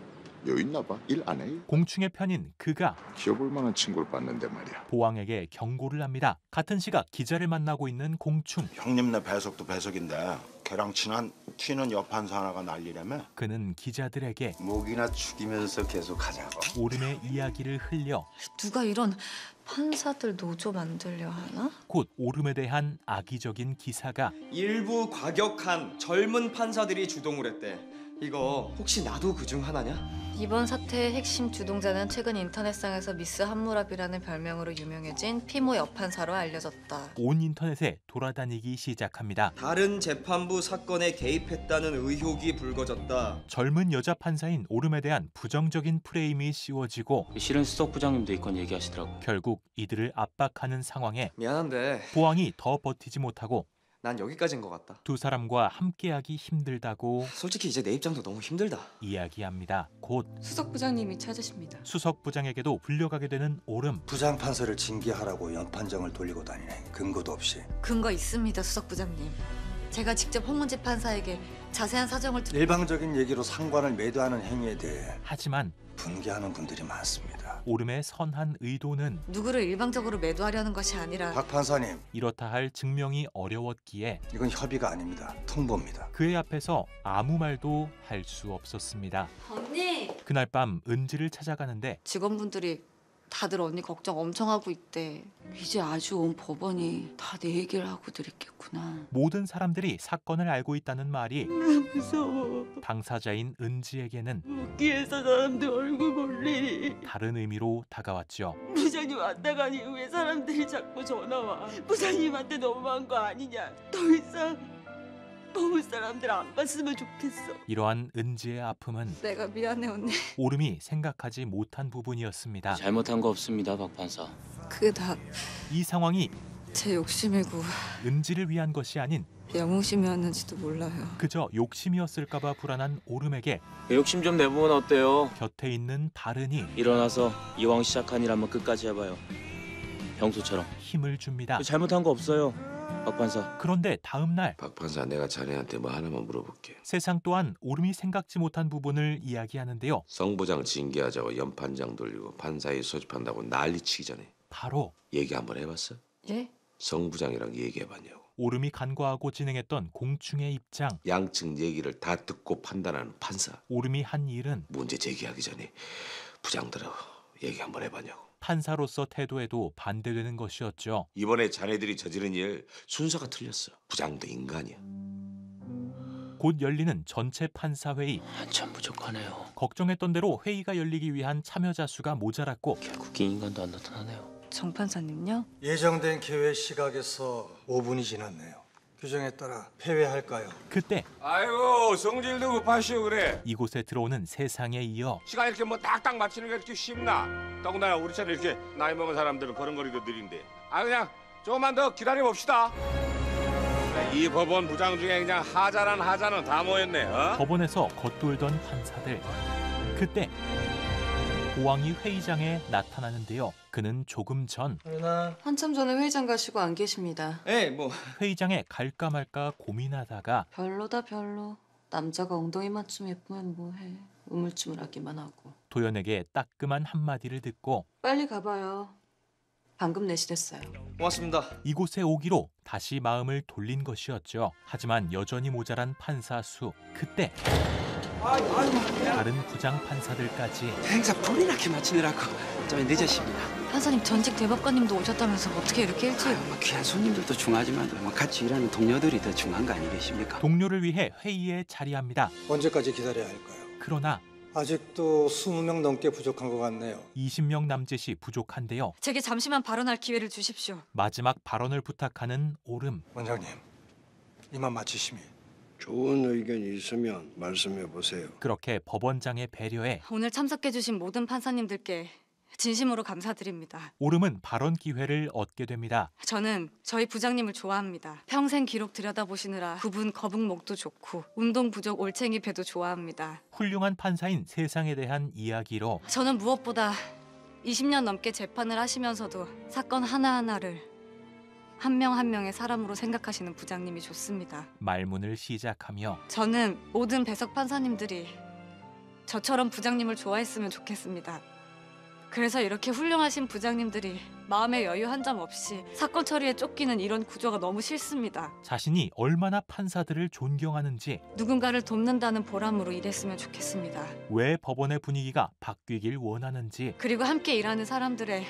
S22: 여유 있나 봐. 일 안 해요?
S1: 공충의 편인 그가
S22: 키워볼 만한 친구를 봤는데 말이야.
S1: 보왕에게 경고를 합니다. 같은 시각 기자를 만나고 있는 공충.
S16: 형님네 배석도 배석인데 걔랑 친한
S19: 튀는 여판사 하나가 난리라며?
S1: 그는 기자들에게
S2: 목이나 죽이면서 계속 하자고.
S1: 오름의 이야기를 흘려
S3: 누가 이런 판사들 노조 만들려 하나?
S1: 곧 오름에 대한 악의적인 기사가
S4: 일부 과격한 젊은 판사들이 주동을 했대. 이거 혹시 나도 그중 하나냐?
S3: 이번 사태의 핵심 주동자는 최근 인터넷상에서 미스 한무랍이라는 별명으로 유명해진 피모 여판사로 알려졌다.
S1: 온 인터넷에 돌아다니기 시작합니다.
S4: 다른 재판부 사건에 개입했다는 의혹이 불거졌다.
S1: 젊은 여자 판사인 오름에 대한 부정적인 프레임이 씌워지고
S13: 실은 수석 부장님도 이건 얘기하시더라고요.
S1: 결국 이들을 압박하는 상황에
S4: 미안한데
S1: 보왕이 더 버티지 못하고
S4: 난 여기까지인 것 같다.
S1: 두 사람과 함께하기 힘들다고
S4: 솔직히 이제 내 입장도 너무 힘들다.
S1: 이야기합니다. 곧
S11: 수석 부장님이 찾으십니다.
S1: 수석 부장에게도 불려가게 되는 오름.
S2: 부장 판사를 징계하라고 연판정을 돌리고 다니네. 근거도 없이.
S3: 근거 있습니다, 수석 부장님. 제가 직접 홍문재 판사에게 자세한 사정을
S2: 일방적인 얘기로 상관을 매도하는 행위에 대해
S1: 하지만
S2: 분개하는 분들이 많습니다.
S1: 오름의 선한 의도는
S3: 누구를 일방적으로 매도하려는 것이 아니라
S2: 박 판사님,
S1: 이렇다 할 증명이 어려웠기에
S2: 이건 협의가 아닙니다. 통보입니다.
S1: 그의 앞에서 아무 말도 할 수 없었습니다.
S3: 언니!
S1: 그날 밤 은지를 찾아가는데
S3: 직원분들이 다들 언니 걱정 엄청 하고 있대.
S7: 이제 아주 온 법원이 다 내 얘기를 하고 들었겠구나.
S1: 모든 사람들이 사건을 알고 있다는 말이
S7: 무서워.
S1: 당사자인 은지에게는
S7: 웃기에서 사람들 얼굴 볼 일이.
S1: 다른 의미로 다가왔죠.
S7: 부장님 왔다 간 이후에 사람들이 자꾸 전화와. 부장님한테 너무한 거 아니냐. 더 이상 너무 사람들 안 봤으면 좋겠어.
S1: 이러한 은지의 아픔은
S3: 내가 미안해, 언니.
S1: 오름이 생각하지 못한 부분이었습니다.
S13: 잘못한 거 없습니다, 박 판사.
S3: 그게 다
S1: 이 상황이
S3: 제 욕심이고
S1: 은지를 위한 것이 아닌
S3: 영웅심이었는지도 몰라요.
S1: 그저 욕심이었을까봐 불안한 오름에게
S13: 욕심 좀 내보면 어때요?
S1: 곁에 있는 바른이
S13: 일어나서 이왕 시작한 일 한번 끝까지 해봐요. 평소처럼.
S1: 힘을 줍니다.
S13: 잘못한 거 없어요, 박 판사.
S1: 그런데 다음 날
S22: 박 판사, 내가 자네한테 뭐 하나만 물어볼게.
S1: 세상 또한 오름이 생각지 못한 부분을 이야기하는데요.
S22: 성 부장 징계하자고 연판장 돌리고 판사에 소집한다고 난리치기 전에
S1: 바로
S22: 얘기 한번 해봤어?
S3: 예?
S22: 성 부장이랑 얘기해봤냐고.
S1: 오름이 간과하고 진행했던 공충의 입장.
S22: 양측 얘기를 다 듣고 판단하는 판사.
S1: 오름이 한 일은
S22: 문제 제기하기 전에 부장들하고 얘기 한번 해봤냐고.
S1: 판사로서 태도에도 반대되는 것이었죠.
S22: 이번에 자네들이 저지른 일 순서가 틀렸어. 부장도 인간이야.
S1: 곧 열리는 전체 판사회의.
S13: 한참 부족하네요.
S1: 걱정했던 대로 회의가 열리기 위한 참여자 수가 모자랐고
S13: 결국 이 인간도 안 나타나네요.
S3: 정 판사님요?
S2: 예정된 개회 시각에서 5분이 지났네요. 규정에 따라 폐회할까요?
S1: 그때
S8: 아이고 성질도 급하시오 그래.
S1: 이곳에 들어오는 세상에 이어
S8: 시간 이렇게 뭐 딱딱 맞추는 게 이렇게 쉽나? 더구나 우리처럼 이렇게 나이 먹은 사람들은 걸음걸이도 느린데. 아 그냥 조금만 더 기다려 봅시다. 이 법원 부장 중에 그냥 하자란 하자는 다 모였네. 어?
S1: 법원에서 겉돌던 판사들. 그때 보왕이 회의장에 나타나는데요. 그는 조금 전
S11: 한참 전에 회의장 가시고 안 계십니다.
S4: 네, 뭐
S1: 회의장에 갈까 말까 고민하다가
S11: 별로다 별로. 남자가 엉덩이만큼 예쁘면 뭐해. 우물쭈물하기만 하고.
S1: 도연에게 따끔한 한마디를 듣고
S11: 빨리 가봐요. 방금 내실했어요.
S4: 고맙습니다.
S1: 이곳에 오기로 다시 마음을 돌린 것이었죠. 하지만 여전히 모자란 판사 수. 그때 다른 부장 판사들까지
S10: 행사 불이 나게 마치느라고 좀 늦었습니다.
S3: 판사님 전직 대법관님도 오셨다면서 어떻게 이렇게 일찍?
S10: 귀한 손님들도 중하지만 같이 일하는 동료들이 더 중한 거 아니겠습니까?
S1: 동료를 위해 회의에 자리합니다.
S2: 언제까지 기다려야 할까요?
S1: 그러나
S2: 아직도 20명 넘게 부족한 것 같네요.
S1: 20명 남짓이 부족한데요.
S3: 제게 잠시만 발언할 기회를 주십시오.
S1: 마지막 발언을 부탁하는 오름.
S2: 원장님, 이만 마치시면.
S14: 좋은 의견이 있으면 말씀해 보세요.
S1: 그렇게 법원장의 배려에
S3: 오늘 참석해주신 모든 판사님들께 진심으로 감사드립니다.
S1: 오름은 발언 기회를 얻게 됩니다.
S3: 저는 저희 부장님을 좋아합니다. 평생 기록 들여다보시느라 구분 거북목도 좋고 운동 부족 올챙이 배도 좋아합니다.
S1: 훌륭한 판사인 세상에 대한 이야기로
S3: 저는 무엇보다 20년 넘게 재판을 하시면서도 사건 하나하나를 한 명 한 명의 사람으로 생각하시는 부장님이 좋습니다.
S1: 말문을 시작하며
S3: 저는 모든 배석 판사님들이 저처럼 부장님을 좋아했으면 좋겠습니다. 그래서 이렇게 훌륭하신 부장님들이 마음의 여유 한 점 없이 사건 처리에 쫓기는 이런 구조가 너무 싫습니다.
S1: 자신이 얼마나 판사들을 존경하는지,
S3: 누군가를 돕는다는 보람으로 일했으면 좋겠습니다.
S1: 왜 법원의 분위기가 바뀌길 원하는지,
S3: 그리고 함께 일하는 사람들의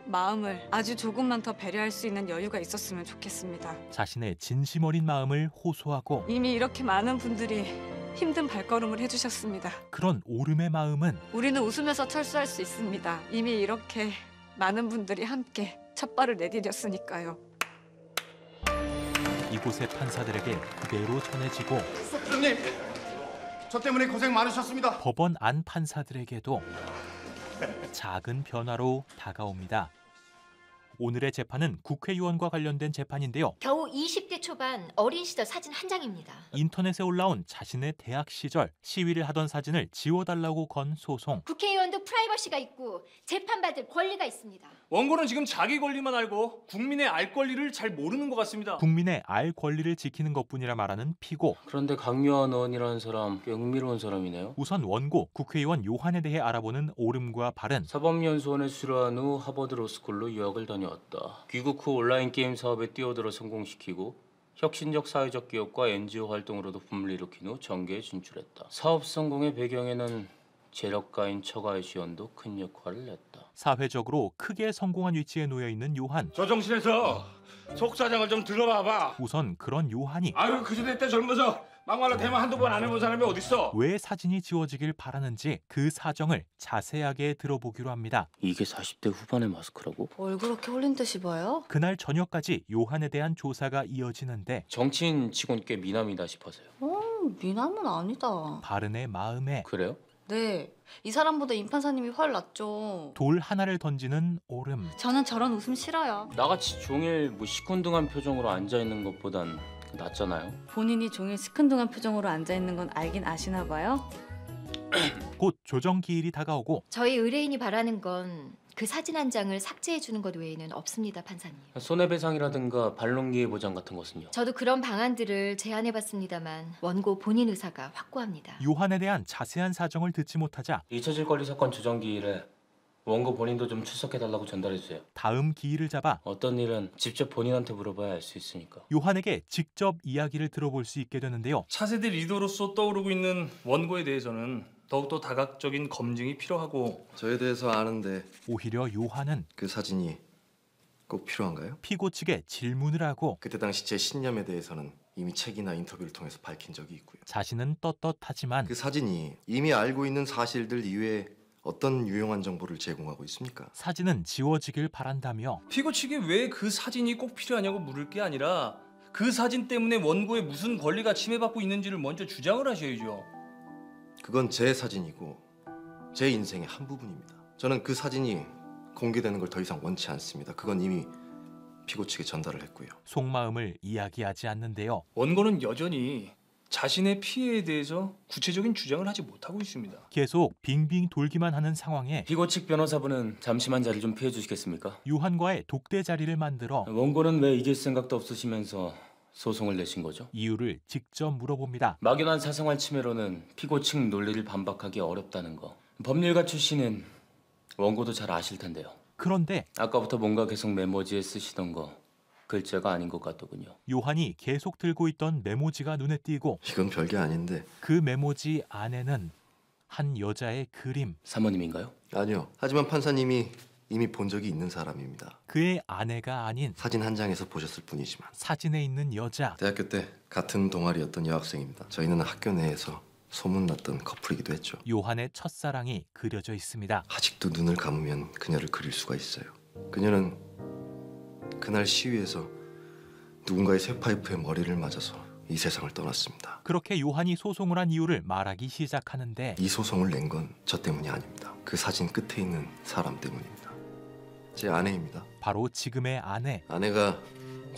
S3: 마음을 아주 조금만 더 배려할 수 있는 여유가 있었으면 좋겠습니다.
S1: 자신의 진심 어린 마음을 호소하고
S3: 이미 이렇게 많은 분들이 힘든 발걸음을 해주셨습니다.
S1: 그런 오름의 마음은
S3: 우리는 웃으면서 철수할 수 있습니다. 이미 이렇게 많은 분들이 함께 첫 발을 내디뎠으니까요.
S1: 이곳의 판사들에게 그대로 전해지고
S17: 부장님, 저 때문에 고생 많으셨습니다.
S1: 법원 안 판사들에게도 작은 변화로 다가옵니다. 오늘의 재판은 국회의원과 관련된 재판인데요.
S6: 겨우 20대 초반 어린 시절 사진 한 장입니다.
S1: 인터넷에 올라온 자신의 대학 시절 시위를 하던 사진을 지워달라고 건 소송.
S6: 국회의원도 프라이버시가 있고 재판받을 권리가 있습니다.
S5: 원고는 지금 자기 권리만 알고 국민의 알 권리를 잘 모르는 것 같습니다.
S1: 국민의 알 권리를 지키는 것뿐이라 말하는 피고.
S13: 그런데 강요한 의원이라는 사람 꽤 흥미로운 사람이네요.
S1: 우선 원고 국회의원 요한에 대해 알아보는 옳음과 바른.
S13: 사법연수원에 수료한 후 하버드 로스쿨로 유학을 다녀왔다. 귀국 후 온라인 게임 사업에 뛰어들어 성공시키고 혁신적 사회적 기업과 NGO 활동으로도 붐을 일으킨 후 정계에 진출했다. 사업 성공의 배경에는 재력가인 처가의 지원도 큰 역할을 냈다.
S1: 사회적으로 크게 성공한 위치에 놓여 있는 요한.
S8: 저 정신에서 속사정을 좀 들어봐봐.
S1: 우선 그런 요한이
S8: 아유, 그 시대 때 젊어서 막말로 대만 한두 번 안 해본 사람이 어딨어?
S1: 왜 사진이 지워지길 바라는지 그 사정을 자세하게 들어보기로 합니다.
S13: 이게 40대 후반의 마스크라고?
S3: 뭘 그렇게 홀린 듯이 봐요?
S1: 그날 저녁까지 요한에 대한 조사가 이어지는데
S13: 정치인 치곤 꽤 미남이다 싶어서요.
S3: 미남은 아니다.
S1: 바른의 마음에
S13: 그래요?
S3: 네, 이 사람보다 임 판사님이 훨 낫죠.
S1: 돌 하나를 던지는 옳음.
S3: 저는 저런 웃음 싫어요.
S13: 나같이 종일 시큰둥한 표정으로 앉아있는 것보단 낫잖아요.
S3: 본인이 종일 시큰둥한 표정으로 앉아있는 건 알긴 아시나 봐요.
S1: 곧 조정 기일이 다가오고
S6: 저희 의뢰인이 바라는 건 그 사진 한 장을 삭제해 주는 것 외에는 없습니다, 판사님.
S13: 손해배상이라든가 반론기회 보장 같은 것은요?
S6: 저도 그런 방안들을 제안해봤습니다만 원고 본인 의사가 확고합니다.
S1: 요한에 대한 자세한 사정을 듣지 못하자
S13: 잊혀질 권리 사건 조정 기일에 원고 본인도 좀 출석해달라고 전달해주세요.
S1: 다음 기일을 잡아
S13: 어떤 일은 직접 본인한테 물어봐야 알 수 있으니까.
S1: 요한에게 직접 이야기를 들어볼 수 있게 되는데요.
S15: 차세대 리더로서 떠오르고 있는 원고에 대해서는 더욱더 다각적인 검증이 필요하고.
S23: 저에 대해서 아는데
S1: 오히려 요한은
S23: 그 사진이 꼭 필요한가요?
S1: 피고 측에 질문을 하고
S23: 그때 당시 제 신념에 대해서는 이미 책이나 인터뷰를 통해서 밝힌 적이 있고요.
S1: 자신은 떳떳하지만
S23: 그 사진이 이미 알고 있는 사실들 이외에 어떤 유용한 정보를 제공하고 있습니까?
S1: 사진은 지워지길 바란다며
S15: 피고 측이 왜 그 사진이 꼭 필요하냐고 물을 게 아니라 그 사진 때문에 원고의 무슨 권리가 침해받고 있는지를 먼저 주장을 하셔야죠.
S23: 그건 제 사진이고 제 인생의 한 부분입니다. 저는 그 사진이 공개되는 걸 더 이상 원치 않습니다. 그건 이미 피고 측에 전달을 했고요.
S1: 속마음을 이야기하지 않는데요.
S15: 원고는 여전히 자신의 피해에 대해서 구체적인 주장을 하지 못하고 있습니다.
S1: 계속 빙빙 돌기만 하는 상황에
S13: 피고 측 변호사분은 잠시만 자리 좀 피해 주시겠습니까?
S1: 요한과의 독대 자리를 만들어
S13: 원고는 왜 이길 생각도 없으시면서 소송을 내신 거죠?
S1: 이유를 직접 물어봅니다.
S13: 막연한 사생활 침해로는 피고 측 논리를 반박하기 어렵다는 거. 법률가 출신은 원고도 잘 아실 텐데요.
S1: 그런데
S13: 아까부터 뭔가 계속 메모지에 쓰시던 거 글자가 아닌 것 같더군요.
S1: 요한이 계속 들고 있던 메모지가 눈에 띄고
S23: 이건 별게 아닌데
S1: 그 메모지 안에는 한 여자의 그림.
S13: 사모님인가요?
S23: 아니요. 하지만 판사님이 이미 본 적이 있는 사람입니다.
S1: 그의 아내가 아닌
S23: 사진 한 장에서 보셨을 뿐이지만
S1: 사진에 있는 여자.
S23: 대학교 때 같은 동아리였던 여학생입니다. 저희는 학교 내에서 소문났던 커플이기도 했죠.
S1: 요한의 첫사랑이 그려져 있습니다.
S23: 아직도 눈을 감으면 그녀를 그릴 수가 있어요. 그녀는 그날 시위에서 누군가의 쇠파이프에 머리를 맞아서 이 세상을 떠났습니다.
S1: 그렇게 요한이 소송을 한 이유를 말하기 시작하는데
S23: 이 소송을 낸 건 저 때문이 아닙니다. 그 사진 끝에 있는 사람 때문입니다. 제 아내입니다.
S1: 바로 지금의 아내.
S23: 아내가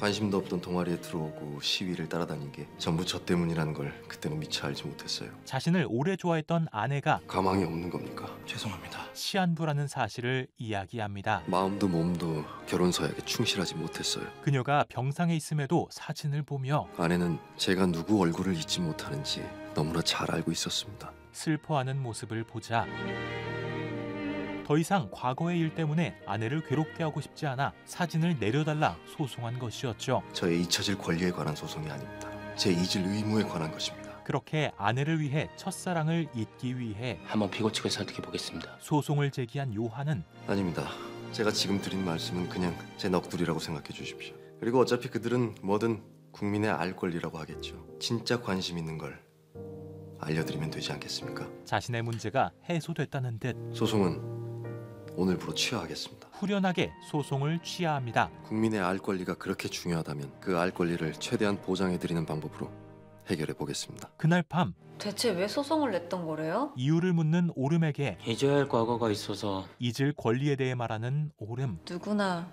S23: 관심도 없던 동아리에 들어오고 시위를 따라다닌 게 전부 저 때문이라는 걸 그때는 미처 알지 못했어요.
S1: 자신을 오래 좋아했던 아내가
S23: 가망이 없는 겁니까? 죄송합니다.
S1: 시한부라는 사실을 이야기합니다.
S23: 마음도 몸도 결혼 서약에 충실하지 못했어요.
S1: 그녀가 병상에 있음에도 사진을 보며
S23: 아내는 제가 누구 얼굴을 잊지 못하는지 너무나 잘 알고 있었습니다.
S1: 슬퍼하는 모습을 보자 더 이상 과거의 일 때문에 아내를 괴롭게 하고 싶지 않아 사진을 내려달라 소송한 것이었죠.
S23: 저의 잊혀질 권리에 관한 소송이 아닙니다. 제 잊을 의무에 관한 것입니다.
S1: 그렇게 아내를 위해 첫사랑을 잊기 위해
S13: 한번 피고 측을 설득해 보겠습니다.
S1: 소송을 제기한 요한은
S23: 아닙니다. 제가 지금 드린 말씀은 그냥 제 넋두리라고 생각해 주십시오. 그리고 어차피 그들은 뭐든 국민의 알 권리라고 하겠죠. 진짜 관심 있는 걸 알려드리면 되지 않겠습니까?
S1: 자신의 문제가 해소됐다는 듯
S23: 소송은 오늘부로 취하하겠습니다.
S1: 후련하게 소송을 취하합니다.
S23: 국민의 알 권리가 그렇게 중요하다면 그 알 권리를 최대한 보장해드리는 방법으로 해결해 보겠습니다.
S1: 그날 밤
S3: 대체 왜 소송을 냈던 거래요?
S1: 이유를 묻는 오름에게
S13: 잊어야 할 과거가 있어서
S1: 잊을 권리에 대해 말하는 오름.
S3: 누구나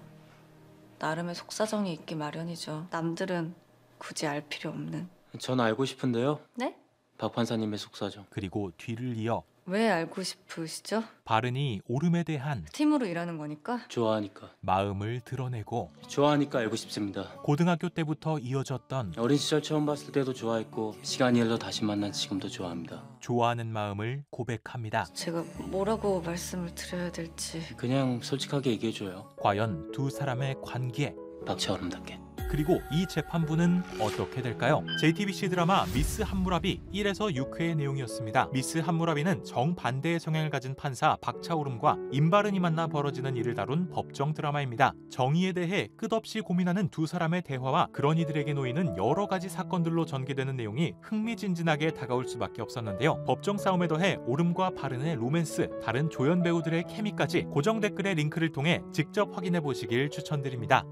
S3: 나름의 속사정이 있기 마련이죠. 남들은 굳이 알 필요 없는.
S13: 전 알고 싶은데요.
S3: 네?
S13: 박 판사님의 속사정.
S1: 그리고 뒤를 이어
S3: 왜 알고 싶으시죠?
S1: 바른이 오름에 대한
S3: 팀으로 일하는 거니까.
S13: 좋아하니까.
S1: 마음을 드러내고
S13: 좋아하니까 알고 싶습니다.
S1: 고등학교 때부터 이어졌던
S13: 어린 시절 처음 봤을 때도 좋아했고 시간이 흘러 다시 만난 지금도 좋아합니다.
S1: 좋아하는 마음을 고백합니다.
S3: 제가 뭐라고 말씀을 드려야 될지.
S13: 그냥 솔직하게 얘기해줘요.
S1: 과연 두 사람의 관계,
S13: 박차오름답게.
S1: 그리고 이 재판부는 어떻게 될까요? JTBC 드라마 미스 함무라비 1에서 6회의 내용이었습니다. 미스 함무라비는 정반대의 성향을 가진 판사 박차오름과 임바른이 만나 벌어지는 일을 다룬 법정 드라마입니다. 정의에 대해 끝없이 고민하는 두 사람의 대화와 그런 이들에게 놓이는 여러 가지 사건들로 전개되는 내용이 흥미진진하게 다가올 수밖에 없었는데요. 법정 싸움에 더해 오름과 바른의 로맨스, 다른 조연 배우들의 케미까지 고정 댓글의 링크를 통해 직접 확인해 보시길 추천드립니다.